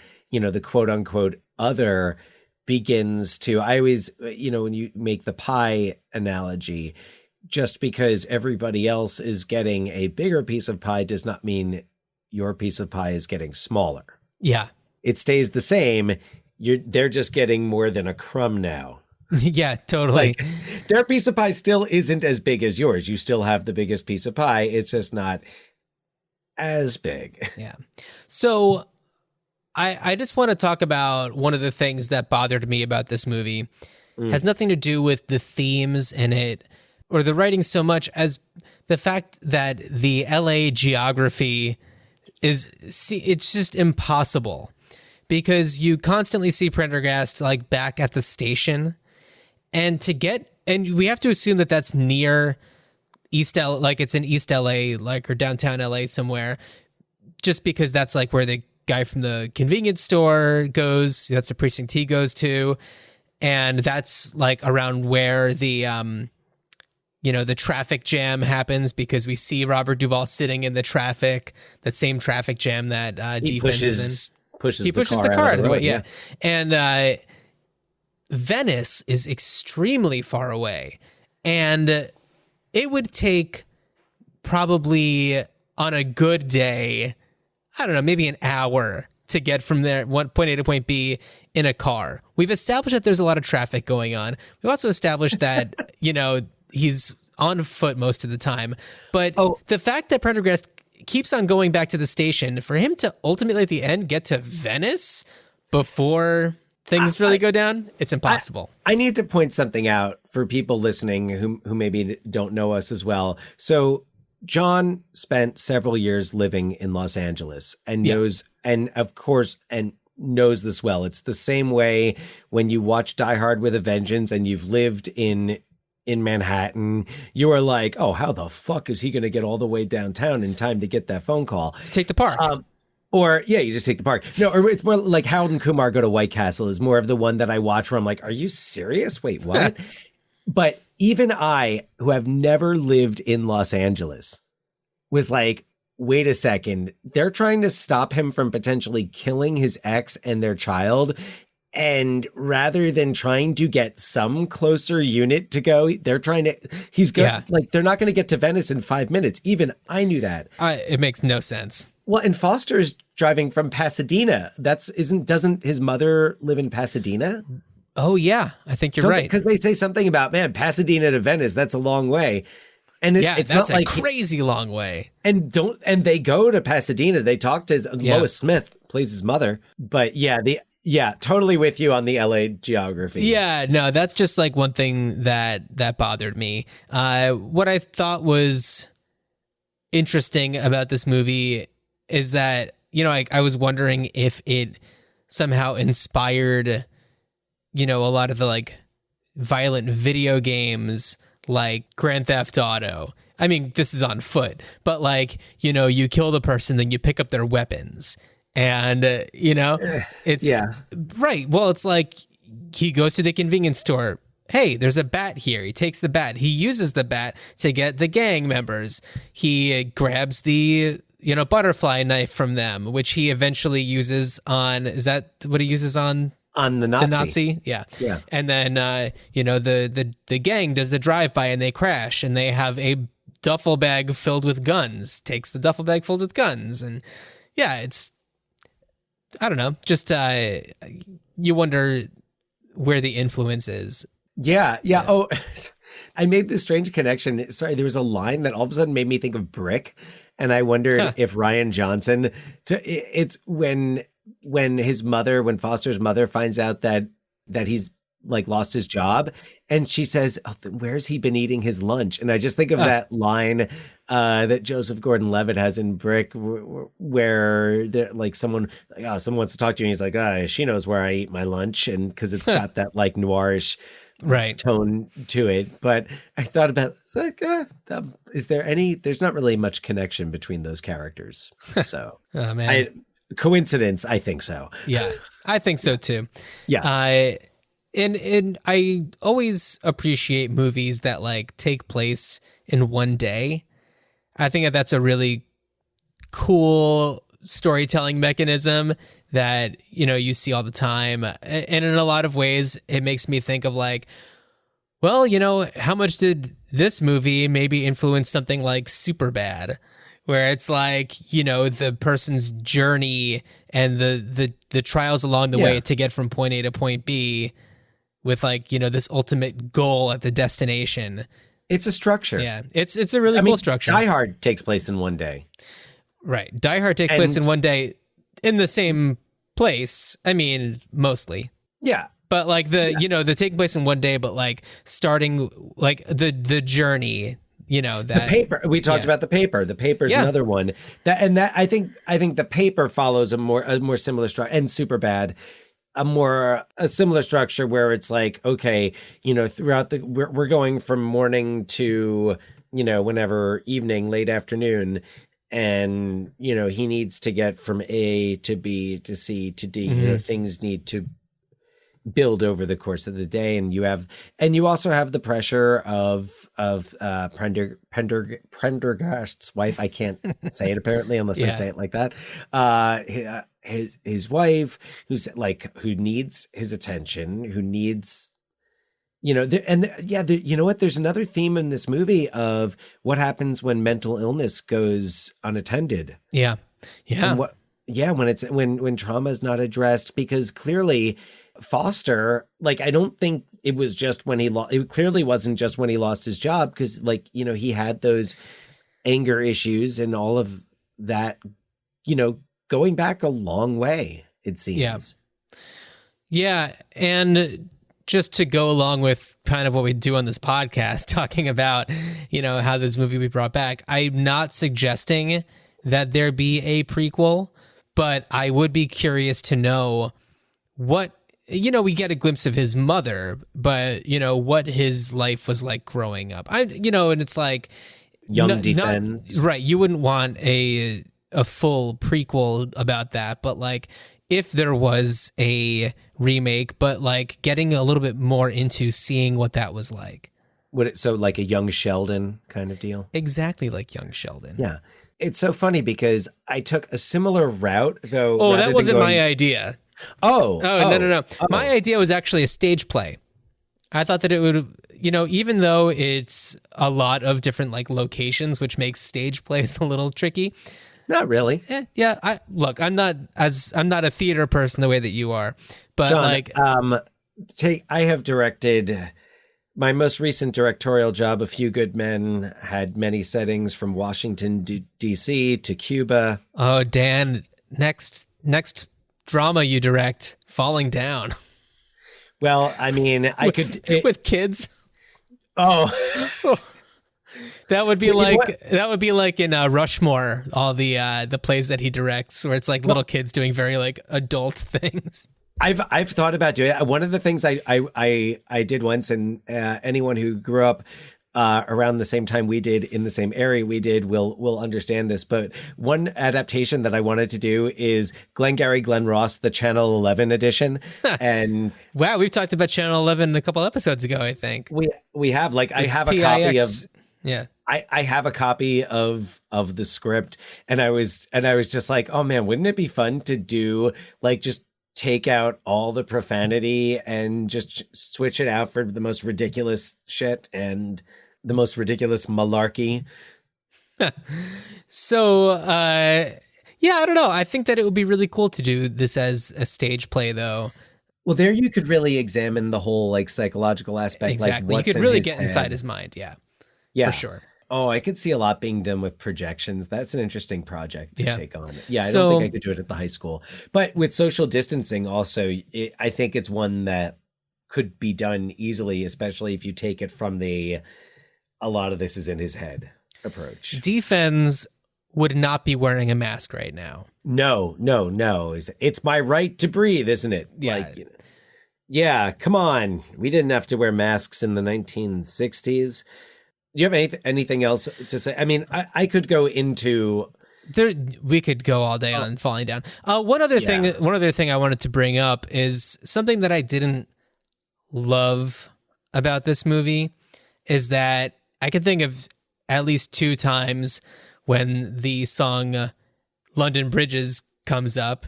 quote unquote other begins to, I always, when you make the pie analogy, just because everybody else is getting a bigger piece of pie does not mean your piece of pie is getting smaller. Yeah. It stays the same. They're just getting more than a crumb now. Yeah, totally. Like, their piece of pie still isn't as big as yours. You still have the biggest piece of pie. It's just not as big. Yeah. So I just want to talk about one of the things that bothered me about this movie. Has nothing to do with the themes in it or the writing so much as the fact that the LA geography it's just impossible, because you constantly see Prendergast like back at the station, and we have to assume that that's near East LA, like it's in East LA, like, or downtown LA somewhere, just because that's like where the guy from the convenience store goes. That's the precinct he goes to. And that's like around where the, the traffic jam happens, because we see Robert Duvall sitting in the traffic, that same traffic jam that D-Fens is in. He pushes the car out of the way. Yeah. And Venice is extremely far away. And it would take probably on a good day, I don't know, maybe an hour to get from point A to point B in a car. We've established that there's a lot of traffic going on. We've also established that, he's on foot most of the time. But the fact that Prendergast keeps on going back to the station, for him to ultimately at the end get to Venice before things really go down, it's impossible. I need to point something out for people listening who maybe don't know us as well. So John spent several years living in Los Angeles and knows, and of course, and knows this well. It's the same way when you watch Die Hard with a Vengeance and you've lived in Manhattan, you are like, oh, how the fuck is he going to get all the way downtown in time to get that phone call? Take the park. You just take the park. No, or it's more like Harold and Kumar Go to White Castle is more of the one that I watch where I'm like, are you serious? Wait, what? But even I, who have never lived in Los Angeles, was like, wait a second. They're trying to stop him from potentially killing his ex and their child. And rather than trying to get some closer unit to go, they're trying to, they're not going to get to Venice in 5 minutes. Even I knew that. It makes no sense. Well, and Foster's driving from Pasadena. Doesn't his mother live in Pasadena? Oh yeah, I think you're right. Because they say something about, Pasadena to Venice, that's a long way. And it's that's not like a crazy long way. And they go to Pasadena. They talk to Lois Smith plays his mother. But totally with you on the LA geography. Yeah, no, that's just like one thing that bothered me. What I thought was interesting about this movie is that, I was wondering if it somehow inspired, a lot of the like violent video games like Grand Theft Auto. I mean, this is on foot, but like, you kill the person, then you pick up their weapons. And, it's right. Well, it's like he goes to the convenience store. Hey, there's a bat here. He takes the bat. He uses the bat to get the gang members. He grabs the, butterfly knife from them, which he eventually uses on. Is that what he uses on? On the Nazi. The Nazi? Yeah. Yeah. And then, the gang does the drive-by and they crash and they have a duffel bag filled with guns. Takes the duffel bag filled with guns. And it's, I don't know, just you wonder where the influence is. Yeah. Oh, I made this strange connection. Sorry, there was a line that all of a sudden made me think of Brick. And I wondered if Rian Johnson, it's when Foster's mother finds out that he's like lost his job and she says, where's he been eating his lunch? And I just think of that line that Joseph Gordon-Levitt has in Brick where they're like someone wants to talk to you and he's like, she knows where I eat my lunch. And cause it's got that like noirish tone to it. But I thought about, it's like, there's not really much connection between those characters. So oh man. Coincidence? I think so. Yeah, I think so too. Yeah. And I always appreciate movies that like take place in one day. I think that's a really cool storytelling mechanism that, you see all the time. And in a lot of ways, it makes me think of like, well, how much did this movie maybe influence something like Superbad? Where it's like, the person's journey and the trials along the way to get from point A to point B with like, this ultimate goal at the destination. It's a structure. Yeah, it's a really cool structure. Die Hard takes place in one day. Right. Die Hard takes place in one day in the same place. I mean, mostly. Yeah. But like the taking place in one day, but like starting like the journey. That the paper we talked about the paper is another one that I think the paper follows a more similar structure, and Superbad a similar structure where it's like, okay, throughout we're going from morning to whenever evening, late afternoon, and he needs to get from A to B to C to D. Things need to build over the course of the day, and you also have the pressure of Prendergast's wife. I can't say it apparently unless I say it like that. His wife, who needs his attention, who needs, you know what? There's another theme in this movie of what happens when mental illness goes unattended. Yeah. yeah, when it's when trauma is not addressed, because clearly Foster, like, I don't think it was just when he lost, it clearly wasn't just when he lost his job, because, like, you know, he had those anger issues and all of that, you know, going back a long way, it seems. Yeah. Yeah. And just to go along with kind of what we do on this podcast, talking about, you know, how this movie we brought back, I'm not suggesting that there be a prequel, but I would be curious to know what, you know, we get a glimpse of his mother, but, you know, what his life was like growing up. You know, and it's like, Young D-Fens. Right. You wouldn't want a full prequel about that, but like, if there was a remake, but like getting a little bit more into seeing what that was like. Would it, so like a young Sheldon kind of deal? Exactly like young Sheldon. Yeah. It's so funny because I took a similar route, though. Oh, that wasn't my idea. Oh, no. My idea was actually a stage play. I thought that it would, you know, even though it's a lot of different like locations, which makes stage plays a little tricky. Not really. Yeah. I'm not a theater person the way that you are, but John, like, I have directed my most recent directorial job, A Few Good Men, had many settings from Washington, D.C. to Cuba. Oh, Dan, next drama you direct, Falling Down. Well, I mean, with kids. Oh. That would be like in Rushmore, all the plays that he directs, where it's like little kids doing very like adult things. I've thought about doing it. One of the things I did once, and anyone who grew up around the same time we did, in the same area we did, will understand this. But one adaptation that I wanted to do is Glengarry Glen Ross, the Channel 11 edition. And wow, we've talked about Channel 11 a couple episodes ago, I think. We have, like, I have PIX. a copy of. Yeah. I have a copy of the script, and I was just like, oh man, wouldn't it be fun to do, like, just take out all the profanity and just switch it out for the most ridiculous shit and the most ridiculous malarkey. So, yeah, I don't know. I think that it would be really cool to do this as a stage play, though. Well, there you could really examine the whole, like, psychological aspect. Exactly. Like, you could really get inside his mind. Yeah. Yeah. For sure. Oh, I could see a lot being done with projections. That's an interesting project to take on. Yeah, I So- don't think I could do it at the high school. But with social distancing also, I think it's one that could be done easily, especially if you take it from a lot of this is in his head approach. D-Fens would not be wearing a mask right now. No. It's my right to breathe, isn't it? Yeah. Like, yeah, come on. We didn't have to wear masks in the 1960s. Do you have anything else to say? I mean, I could go into we could go all day on Falling Down. One other thing I wanted to bring up is something that I didn't love about this movie is that I can think of at least 2 times when the song London Bridges comes up.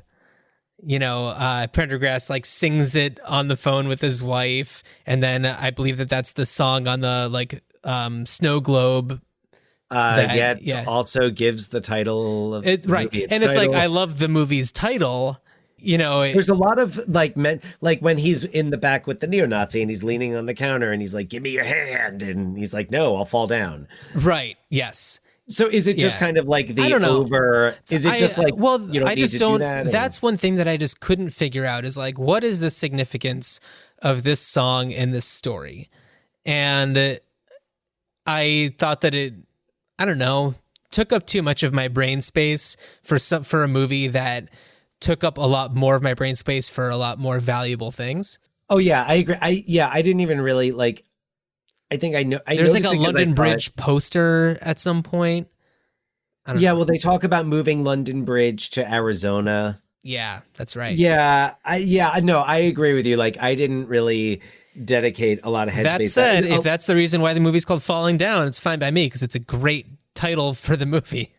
You know, Prendergast like sings it on the phone with his wife, and then I believe that's the song on the like Snow Globe. Also gives the title of it, right, and it's like I love the movie's title. You know, there's a lot of like when he's in the back with the neo-Nazi and he's leaning on the counter and he's like, "Give me your hand," and he's like, "No, I'll fall down." Right. Yes. So is it just kind of like the over? Is it just like, well, you don't I just need to don't. Do that, that's one thing that I just couldn't figure out is like, what is the significance of this song in this story? And I thought that it, I don't know, took up too much of my brain space for a movie that took up a lot more of my brain space for a lot more valuable things. Oh yeah, I agree. I didn't even really like. I think I know. There's like a London Bridge poster at some point. Well, they talk about moving London Bridge to Arizona. Yeah, that's right. Yeah, I agree with you. Like, I didn't really dedicate a lot of headspace. That said, if that's the reason why the movie's called Falling Down, it's fine by me because it's a great title for the movie.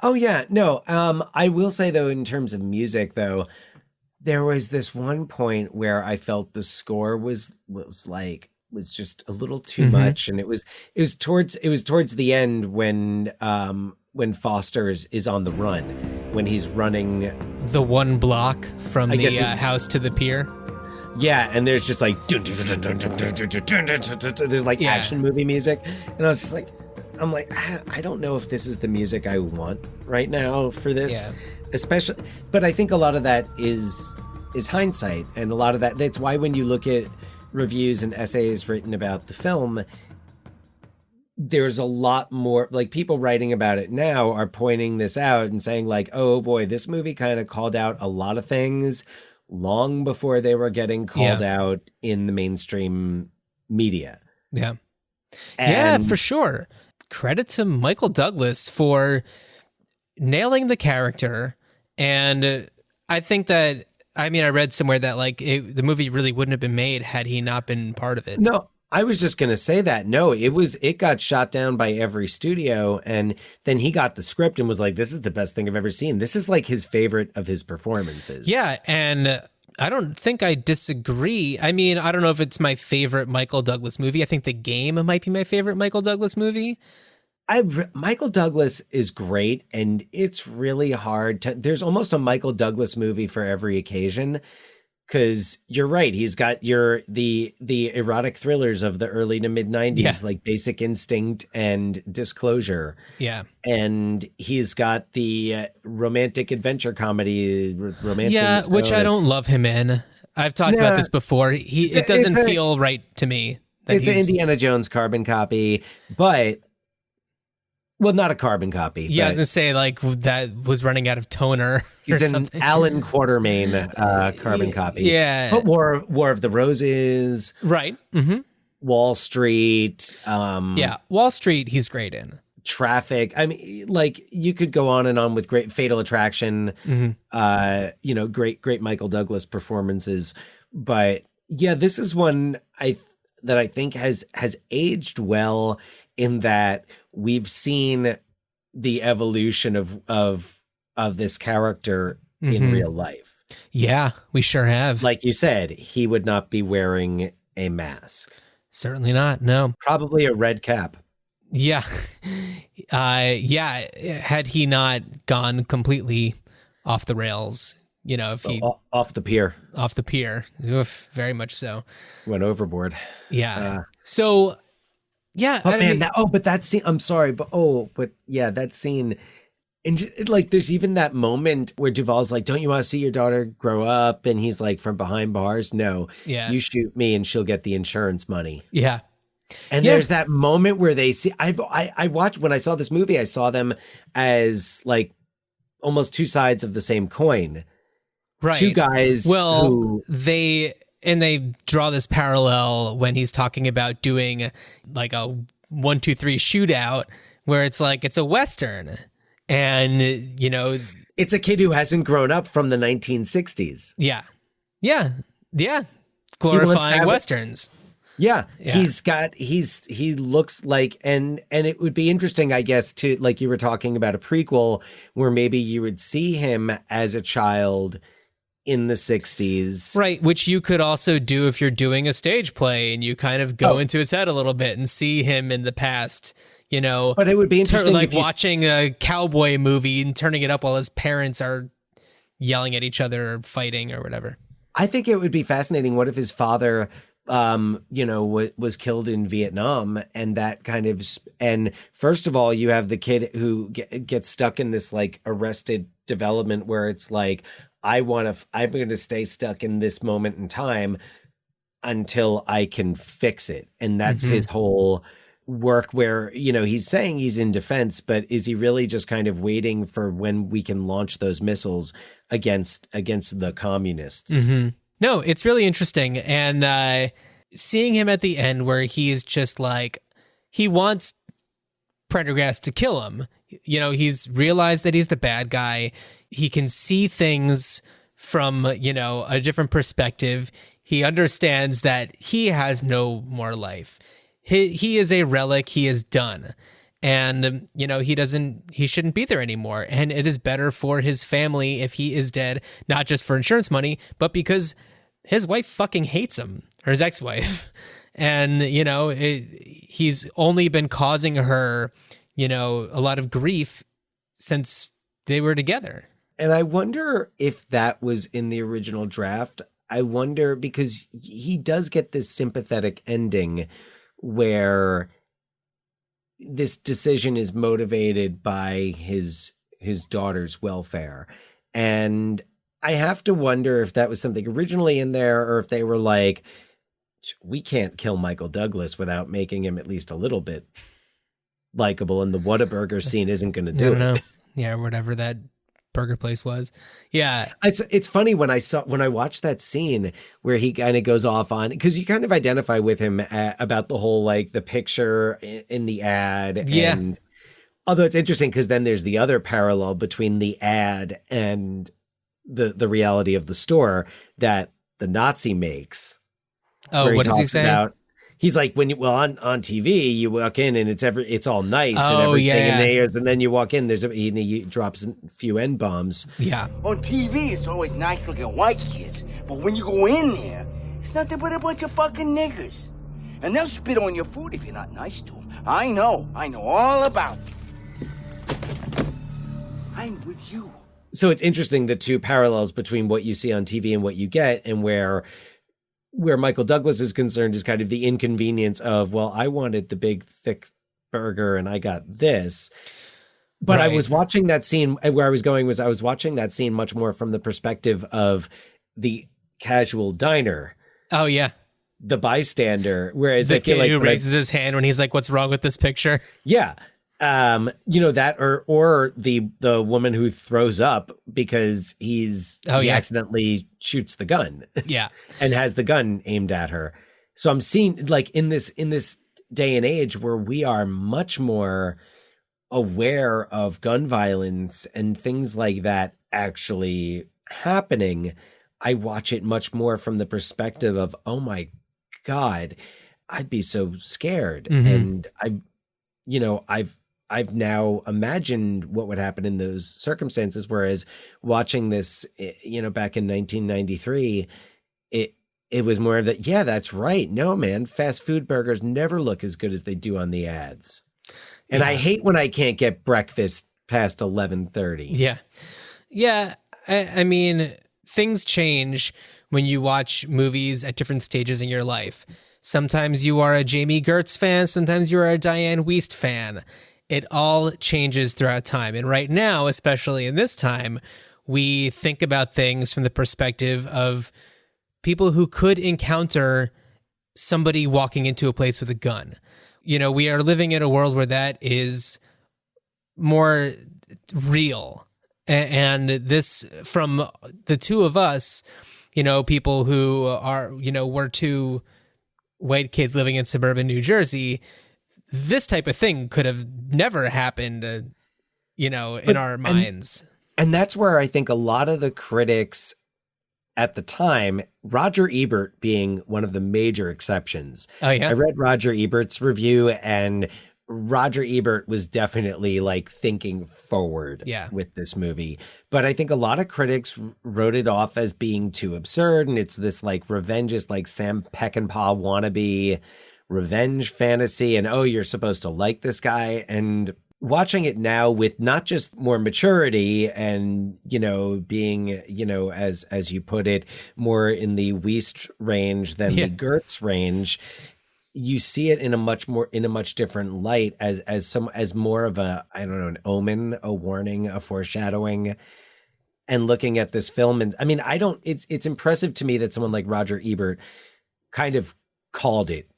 Oh yeah, no. I will say though, in terms of music, though, there was this one point where I felt the score was just a little too much, and it was towards the end when when Foster is on the run, when he's running The one block from I the guess it's- house to the pier. Yeah, and there's just like there's like Yeah. action movie music, and I was just like, I'm like, I don't know if this is the music I want right now for this, especially. But I think a lot of that is hindsight, and a lot of that's why when you look at reviews and essays written about the film, there's a lot more, like, people writing about it now are pointing this out and saying like, oh boy, this movie kind of called out a lot of things long before they were getting called out in the mainstream media. Yeah. And Yeah, for sure. Credit to Michael Douglas for nailing the character. And I think that, I mean, I read somewhere that like the movie really wouldn't have been made had he not been part of it. No, I was just going to say that. No, it got shot down by every studio. And then he got the script and was like, this is the best thing I've ever seen. This is like his favorite of his performances. Yeah. And I don't think I disagree. I mean, I don't know if it's my favorite Michael Douglas movie. I think The Game might be my favorite Michael Douglas movie. Michael Douglas is great, and it's really hard to, there's almost a Michael Douglas movie for every occasion, because you're right, he's got the erotic thrillers of the early to mid 90s, like Basic Instinct and Disclosure. Yeah. And he's got the romantic adventure comedy, Romance in the which Stone. I don't love him in. I've talked about this before. It doesn't feel right to me. It's an Indiana Jones carbon copy, but well, not a carbon copy. Yeah, I but was gonna say like that was running out of toner. he's or an something. Alan Quartermain carbon copy. Yeah, But War of the Roses, right. Mm-hmm. Wall Street. Yeah, Wall Street. He's great in. Traffic. I mean, like, you could go on and on with great Fatal Attraction. Mm-hmm. Great Michael Douglas performances. But yeah, this is one that I think has aged well, in that we've seen the evolution of this character in real life. Yeah, we sure have. Like you said, he would not be wearing a mask. Certainly not. No. Probably a red cap. Yeah. Had he not gone completely off the rails, if he Off the pier. off the pier, oof, very much so. Went overboard. Yeah. So, yeah. But I man, mean, that scene, I'm sorry, but yeah, that scene. And like, there's even that moment where Duvall's like, don't you want to see your daughter grow up? And he's like, from behind bars, no, Yeah. you shoot me and she'll get the insurance money. yeah. And Yeah. there's that moment where they see, I watched, when I saw this movie, I saw them as like almost two sides of the same coin. Right. Two guys who, they draw this parallel when he's talking about doing like a 1, 2, 3 shootout, where it's like, it's a Western. And, it's a kid who hasn't grown up from the 1960s. yeah. Glorifying Westerns. Yeah, Yeah. he looks like, and it would be interesting, I guess, to, like you were talking about, a prequel where maybe you would see him as a child in the 60s. Right, which you could also do if you're doing a stage play and you kind of go into his head a little bit and see him in the past, But it would be interesting like if you- watching a cowboy movie and turning it up while his parents are yelling at each other or fighting or whatever. I think it would be fascinating. What if his father, was killed in Vietnam, and that kind of, and first of all, you have the kid who gets stuck in this like arrested development where it's like, I'm going to stay stuck in this moment in time until I can fix it. And that's his whole work, where, he's saying he's in defense, but is he really just kind of waiting for when we can launch those missiles against the communists? No, it's really interesting. And seeing him at the end where he is just like, he wants Prendergast to kill him. He's realized that he's the bad guy. He can see things from, a different perspective. He understands that he has no more life. He is a relic. He is done. And, he shouldn't be there anymore. And it is better for his family if he is dead, not just for insurance money, but because his wife fucking hates him, or his ex-wife. And, he's only been causing her, a lot of grief since they were together. And I wonder if that was in the original draft. I wonder because he does get this sympathetic ending where this decision is motivated by his daughter's welfare. And I have to wonder if that was something originally in there or if they were like, we can't kill Michael Douglas without making him at least a little bit likable, and the Whataburger scene isn't going to do it. Yeah, whatever that burger place was. Yeah. It's funny when I watched that scene where he kind of goes off on, because you kind of identify with him about the whole, like, the picture in the ad. Yeah. And although it's interesting because then there's the other parallel between the ad and the reality of the store that the Nazi makes. Oh, what does he say? He's like, on TV, you walk in and it's all nice and Oh, everything. yeah. And then you walk in, he drops a few N-bombs. Yeah. On TV, it's always nice-looking white kids. But when you go in there, it's nothing but a bunch of fucking niggers. And they'll spit on your food if you're not nice to them. I know all about it. I'm with you. So it's interesting, the two parallels between what you see on TV and what you get, and where Michael Douglas is concerned is kind of the inconvenience of, well, I wanted the big, thick burger and I got this. But Right. I was watching that scene, where I was going was I was watching that scene much more from the perspective of the casual diner, Oh, yeah. the bystander. Whereas The I feel kid like who raises his hand when he's like, what's wrong with this picture? yeah. That or the woman who throws up because he accidentally shoots the gun. Yeah. And has the gun aimed at her. So I'm seeing, like, in this day and age where we are much more aware of gun violence and things like that actually happening, I watch it much more from the perspective of, oh my God, I'd be so scared. Mhm. And I've now imagined what would happen in those circumstances. Whereas watching this, back in 1993, it was more of that. Yeah, that's right. No, man, fast food burgers never look as good as they do on the ads. And I hate when I can't get breakfast past 11:30. Yeah. Yeah. I mean, things change when you watch movies at different stages in your life. Sometimes you are a Jamie Gertz fan. Sometimes you are a Diane Wiest fan. It all changes throughout time. And right now, especially in this time, we think about things from the perspective of people who could encounter somebody walking into a place with a gun. We are living in a world where that is more real. And this, from the two of us, people who are, we're two white kids living in suburban New Jersey, this type of thing could have never happened, in our minds. And that's where I think a lot of the critics at the time, Roger Ebert being one of the major exceptions. Oh, yeah. I read Roger Ebert's review, and Roger Ebert was definitely, like, thinking forward with this movie. But I think a lot of critics wrote it off as being too absurd. And it's this, like, revengeist, like, Sam Peckinpah wannabe revenge fantasy, and you're supposed to like this guy. And watching it now with not just more maturity and being as you put it, more in the Wiest range than the Gertz range, you see it in a much different light as more of a, I don't know, an omen, a warning, a foreshadowing. And looking at this film, and I mean, it's impressive to me that someone like Roger Ebert kind of called it.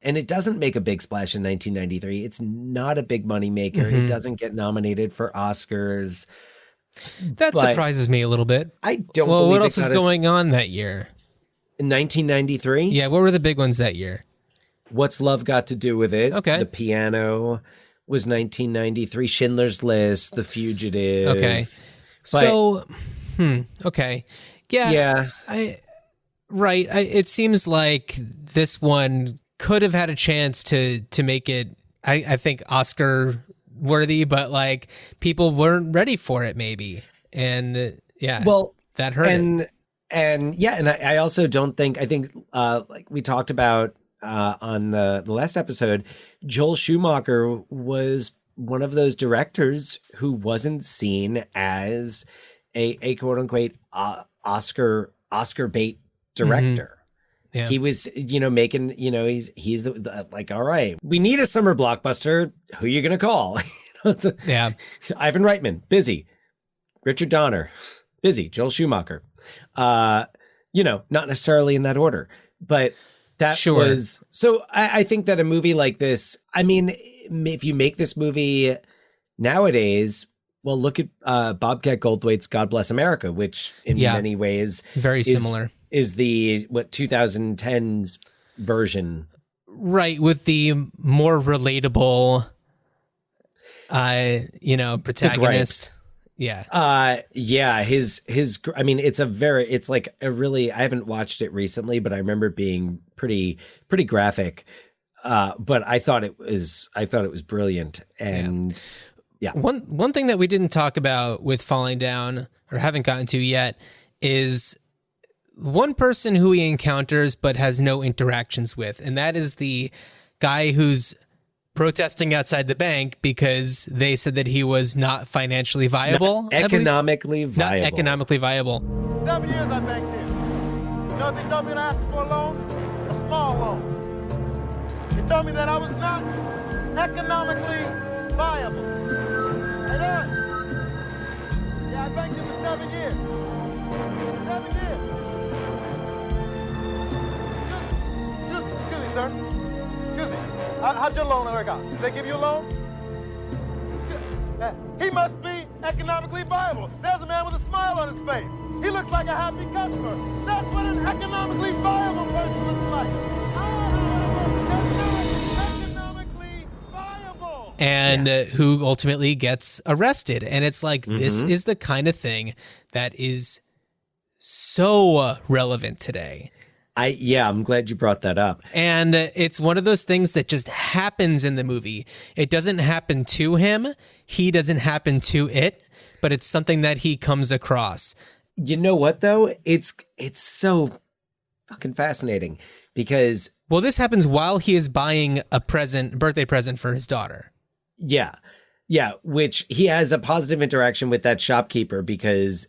And it doesn't make a big splash in 1993. It's not a big money maker. It doesn't get nominated for Oscars. That surprises me a little bit. I don't Well, believe what else is going on that year? In 1993? Yeah, what were the big ones that year? What's Love Got to Do with It? Okay. The Piano was 1993. Schindler's List, The Fugitive. Okay. Okay. Yeah. It seems like this one could have had a chance to make it, I think, Oscar worthy, but, like, people weren't ready for it maybe. And that hurt it. And I also don't think, I think like we talked about on the last episode, Joel Schumacher was one of those directors who wasn't seen as a quote unquote Oscar bait director. Yeah. He was, making, he's the like, all right, we need a summer blockbuster. Who are you going to call? Yeah. Ivan Reitman, busy. Richard Donner, busy. Joel Schumacher. Not necessarily in that order, but that was, so I think that a movie like this, I mean, if you make this movie nowadays, well, look at Bobcat Goldthwait's God Bless America, which in many ways very similar. Is the 2010s version. Right, with the more relatable protagonist. His I mean, it's like a really, I haven't watched it recently, but I remember it being pretty graphic. But I thought it was brilliant. And One thing that we didn't talk about with Falling Down, or haven't gotten to yet, is one person who he encounters but has no interactions with, and that is the guy who's protesting outside the bank because they said that he was not financially viable. Not economically viable. Not economically viable. 7 years I banked in. You know what they told me to ask for a loan? A small loan. They told me that I was not economically viable. Hey, Dad. Yeah, I banked in for 7 years. 7 years. Excuse me, sir. Excuse me. How'd your loan work out? Did they give you a loan? He must be economically viable. There's a man with a smile on his face. He looks like a happy customer. That's what an economically viable person looks like. Economically viable. And who ultimately gets arrested. And it's like, this is the kind of thing that is so relevant today. I'm glad you brought that up. And it's one of those things that just happens in the movie. It doesn't happen to him. He doesn't happen to it, but it's something that he comes across. You know what, though? It's so fucking fascinating because... Well, this happens while he is buying a birthday present for his daughter. Yeah. Yeah, which he has a positive interaction with that shopkeeper because...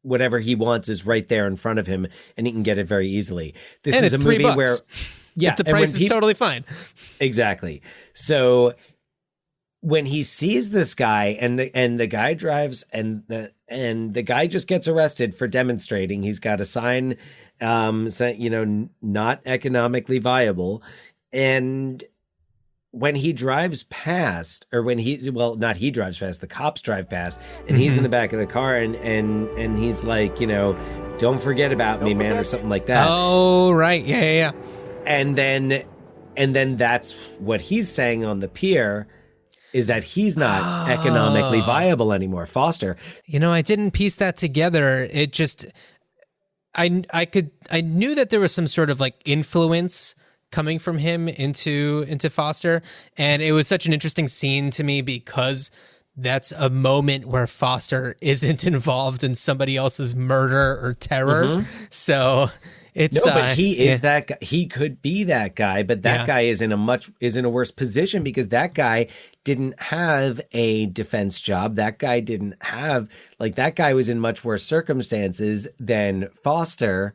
whatever he wants is right there in front of him and he can get it very easily. This is a movie $3 where the price is totally fine. Exactly. So when he sees this guy and the guy drives and the guy just gets arrested for demonstrating, he's got a sign saying, not economically viable. And when he drives past, or when not he drives past, the cops drive past, and he's in the back of the car, and he's like, don't forget about me, man, or something like that. Oh, right. Yeah. And then that's what he's saying on the pier, is that he's not economically viable anymore. Foster. I didn't piece that together. It just, I knew that there was some sort of like influence coming from him into Foster, and it was such an interesting scene to me because that's a moment where Foster isn't involved in somebody else's murder or terror. So it's but he is that guy. He could be that guy, but that guy is in a worse position because that guy didn't have a defense job. That guy that guy was in much worse circumstances than Foster,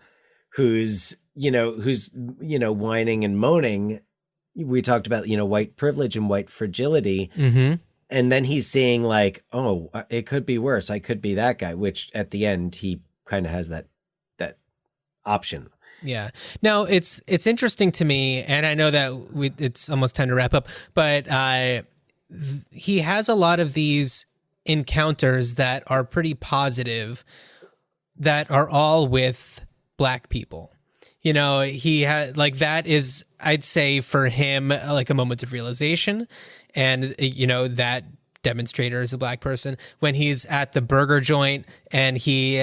who's whining and moaning. We talked about, white privilege and white fragility. And then he's saying like, oh, it could be worse. I could be that guy, which at the end, he kind of has that option. Yeah. Now it's interesting to me, and I know that it's almost time to wrap up, but he has a lot of these encounters that are pretty positive, that are all with Black people. He had like, that is, I'd say for him, like a moment of realization. And, that demonstrator is a Black person. When he's at the burger joint and he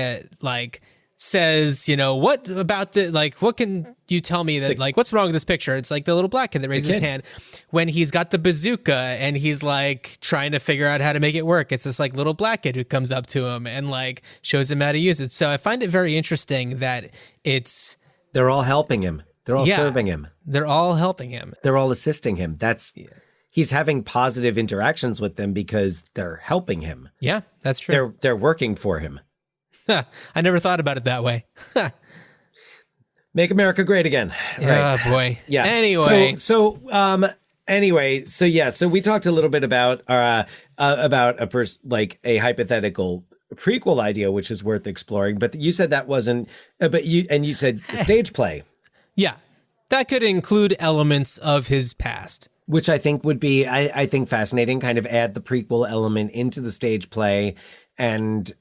says, what about what can you tell me that what's wrong with this picture? It's like the little Black kid that raises his hand. When he's got the bazooka and he's like trying to figure out how to make it work, it's this like little Black kid who comes up to him and like shows him how to use it. So I find it very interesting that they're all helping him. They're all serving him. They're all helping him. They're all assisting him. That's he's having positive interactions with them because they're helping him. Yeah, that's true. They're working for him. I never thought about it that way. Make America great again. Right. Oh boy. Yeah. Anyway. So we talked a little bit about a hypothetical prequel idea, which is worth exploring. But you said that wasn't. You said stage play. Yeah, that could include elements of his past, which I think would be, I think, fascinating. Kind of add the prequel element into the stage play, and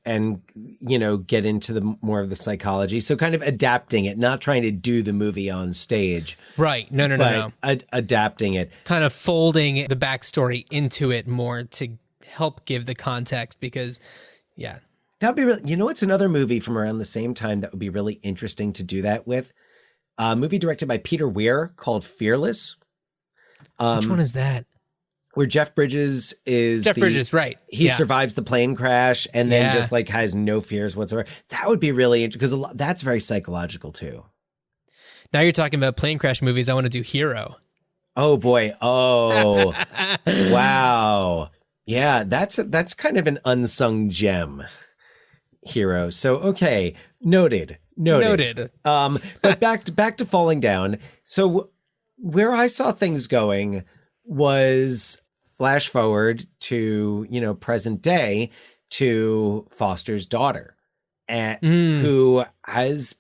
get into the more of the psychology. So kind of adapting it, not trying to do the movie on stage. Right. No. Adapting it. Kind of folding the backstory into it more to help give the context because, yeah. That would be really, it's another movie from around the same time that would be really interesting to do that with. A movie directed by Peter Weir called Fearless. Which one is that? Where Jeff Bridges is Bridges, right. He survives the plane crash and then just like has no fears whatsoever. That would be really interesting because that's very psychological too. Now you're talking about plane crash movies. I want to do Hero. Oh boy. Oh, wow. Yeah, that's kind of an unsung gem. Hero. So, okay. Noted. But back to Falling Down. So where I saw things going was flash forward to, present day to Foster's daughter, and who has,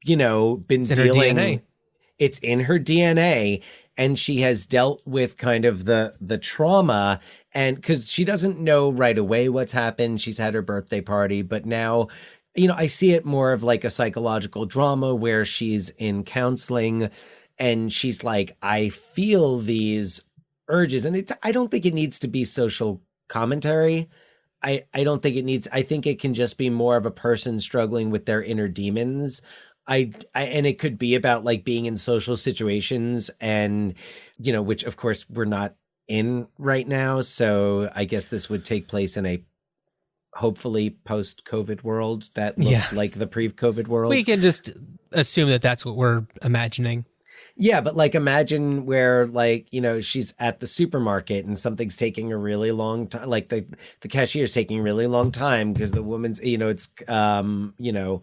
been dealing. It's in her DNA, and she has dealt with kind of the trauma, and because she doesn't know right away what's happened. She's had her birthday party, but now, I see it more of like a psychological drama where she's in counseling and she's like, I feel these urges, and I don't think it needs to be social commentary. I don't think it needs, I think it can just be more of a person struggling with their inner demons. And it could be about like being in social situations and, which of course we're not in right now. So I guess this would take place in a hopefully post-COVID world that looks like the pre-COVID world. We can just assume that that's what we're imagining. Yeah, but like imagine where like, she's at the supermarket and something's taking a really long time, like the cashier's taking a really long time because the woman's, it's, the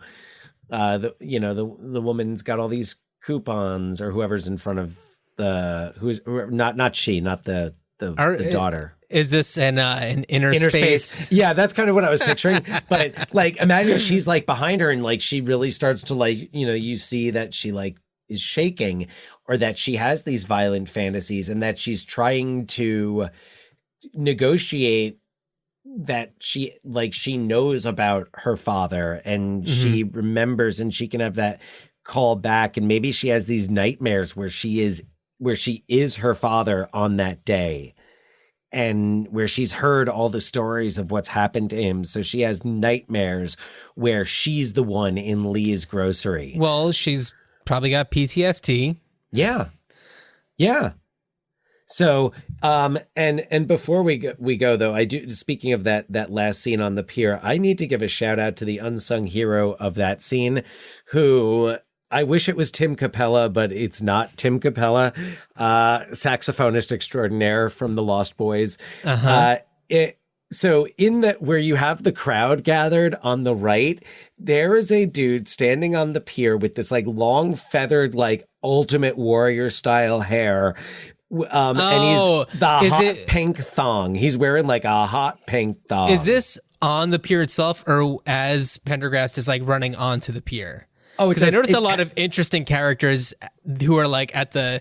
woman's got all these coupons or whoever's in front of not the daughter. Is this an inner space? Yeah, that's kind of what I was picturing. But like, imagine she's like behind her and like she really starts to like, you see that she like is shaking, or that she has these violent fantasies and that she's trying to negotiate that she knows about her father and she remembers, and she can have that call back, and maybe she has these nightmares where she is her father on that day, and where she's heard all the stories of what's happened to him. So she has nightmares where she's the one in Lee's grocery. Well, she's probably got PTSD. Yeah. So, and before we go though, I do, speaking of that last scene on the pier, I need to give a shout out to the unsung hero of that scene, who I wish it was Tim Capella, but it's not Tim Capella, saxophonist extraordinaire from the Lost Boys. So in that, where you have the crowd gathered on the right, there is a dude standing on the pier with this like long feathered, like Ultimate Warrior style hair. And he's the hot pink thong. He's wearing like a hot pink thong. Is this on the pier itself, or as Pendergast is like running onto the pier? Oh, because I noticed a lot of interesting characters who are like at the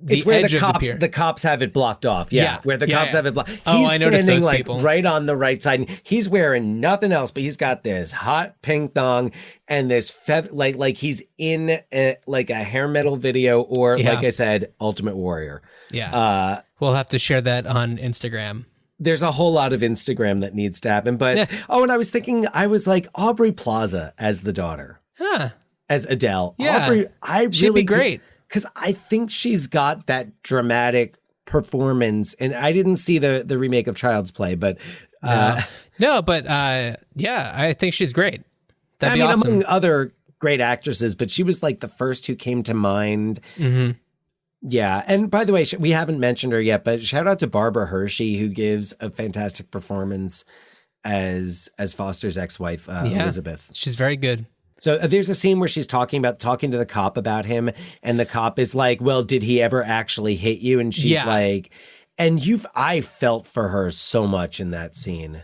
it's where edge the cops have it blocked off. Yeah, where the cops have it blocked. He's I noticed standing those like people right on the right side. And he's wearing nothing else, but he's got this hot pink thong and this feather, like he's in like a hair metal video, or like I said, Ultimate Warrior. Yeah, we'll have to share that on Instagram. There's a whole lot of Instagram that needs to happen. But and I was thinking, I was like Aubrey Plaza as the daughter, as Adele. Yeah, Aubrey, she'd be great. Because I think she's got that dramatic performance, and I didn't see the remake of Child's Play, but I think she's great. That'd be awesome. Among other great actresses, but she was like the first who came to mind Yeah, and by the way, we haven't mentioned her yet, but shout out to Barbara Hershey, who gives a fantastic performance as Foster's ex-wife, Elizabeth. She's very good. So there's a scene where she's talking to the cop about him, and the cop is like, well, did he ever actually hit you? And she's like, and I felt for her so much in that scene.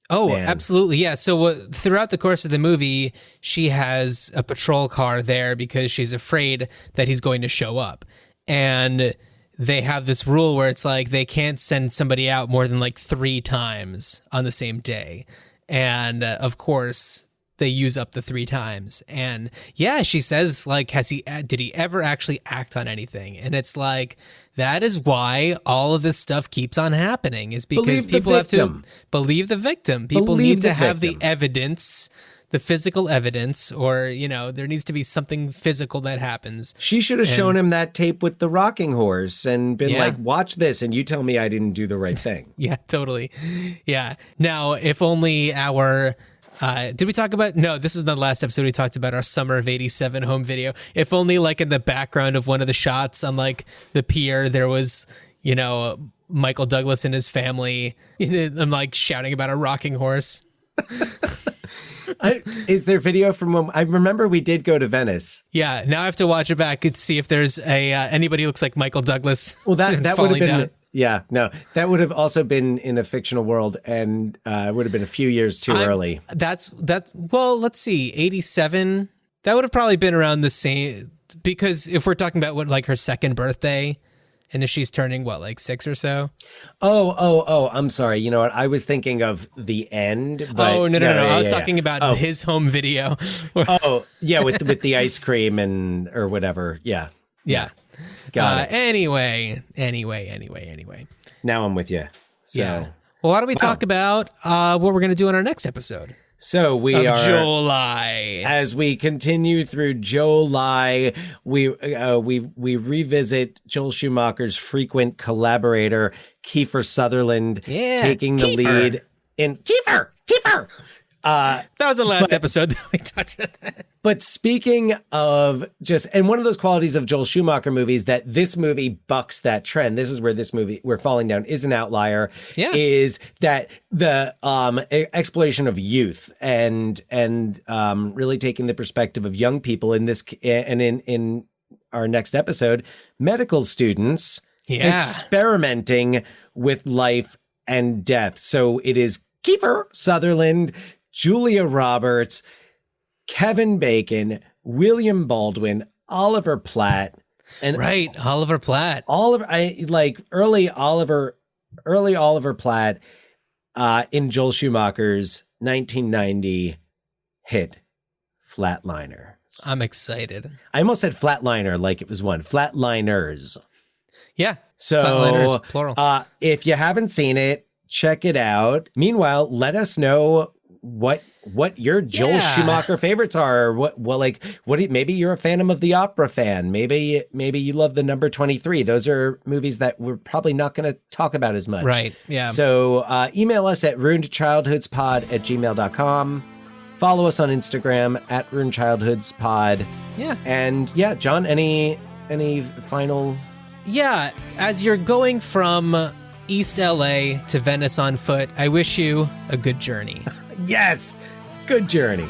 Oh, Man. Absolutely. Yeah. So throughout the course of the movie, she has a patrol car there because she's afraid that he's going to show up. And they have this rule where it's like they can't send somebody out more than like 3 times on the same day. And of course, they use up the 3 times. And yeah, she says, like, did he ever actually act on anything? And it's like, that is why all of this stuff keeps on happening, is because people have to believe the victim. People need to have the evidence, the physical evidence, or, there needs to be something physical that happens. She should have shown him that tape with the rocking horse and been like, watch this, and you tell me I didn't do the right thing. Yeah, totally. Yeah. Now, if only our... did we talk about? No, this is the last episode we talked about our summer of '87 home video. If only, like, in the background of one of the shots on, like, the pier, there was, Michael Douglas and his family. I'm like shouting about a rocking horse. Is there video from when I remember we did go to Venice? Yeah, now I have to watch it back and see if there's anybody who looks like Michael Douglas. Well, that would have been. Down. Yeah, no, that would have also been in a fictional world, and it would have been a few years too early. That's well, let's see, 87. That would have probably been around the same, because if we're talking about like her second birthday, and if she's turning like 6 or so. Oh, I'm sorry. You know what? I was thinking of the end. But no. I was talking about his home video. with the ice cream or whatever. Yeah. Got it. Anyway. Now I'm with you. So. Yeah. Well, why don't we talk about what we're going to do in our next episode? So we are July. As we continue through July, we revisit Joel Schumacher's frequent collaborator, Kiefer Sutherland, taking the lead in Kiefer. That was the last episode that we talked about that. But speaking of and one of those qualities of Joel Schumacher movies that this movie bucks that trend. This is where this movie, where Falling Down is an outlier, is that the exploration of youth and really taking the perspective of young people in this, and in our next episode, medical students experimenting with life and death. So it is Kiefer Sutherland, Julia Roberts, Kevin Bacon, William Baldwin, Oliver Platt, and Oliver Platt. Early Oliver Platt in Joel Schumacher's 1990 hit Flatliner. I'm excited. I almost said Flatliner like it was one. Flatliners. Yeah. So Flatliners, plural. If you haven't seen it, check it out. Meanwhile, let us know what your Joel Schumacher favorites are. Maybe you're a Phantom of the Opera fan. Maybe you love the Number 23. Those are movies that we're probably not going to talk about as much. Right. Yeah. So email us at ruinedchildhoodspod@gmail.com. Follow us on Instagram at ruinedchildhoodspod. Yeah. And John, any final? Yeah. As you're going from East LA to Venice on foot, I wish you a good journey. Yes. Good journey.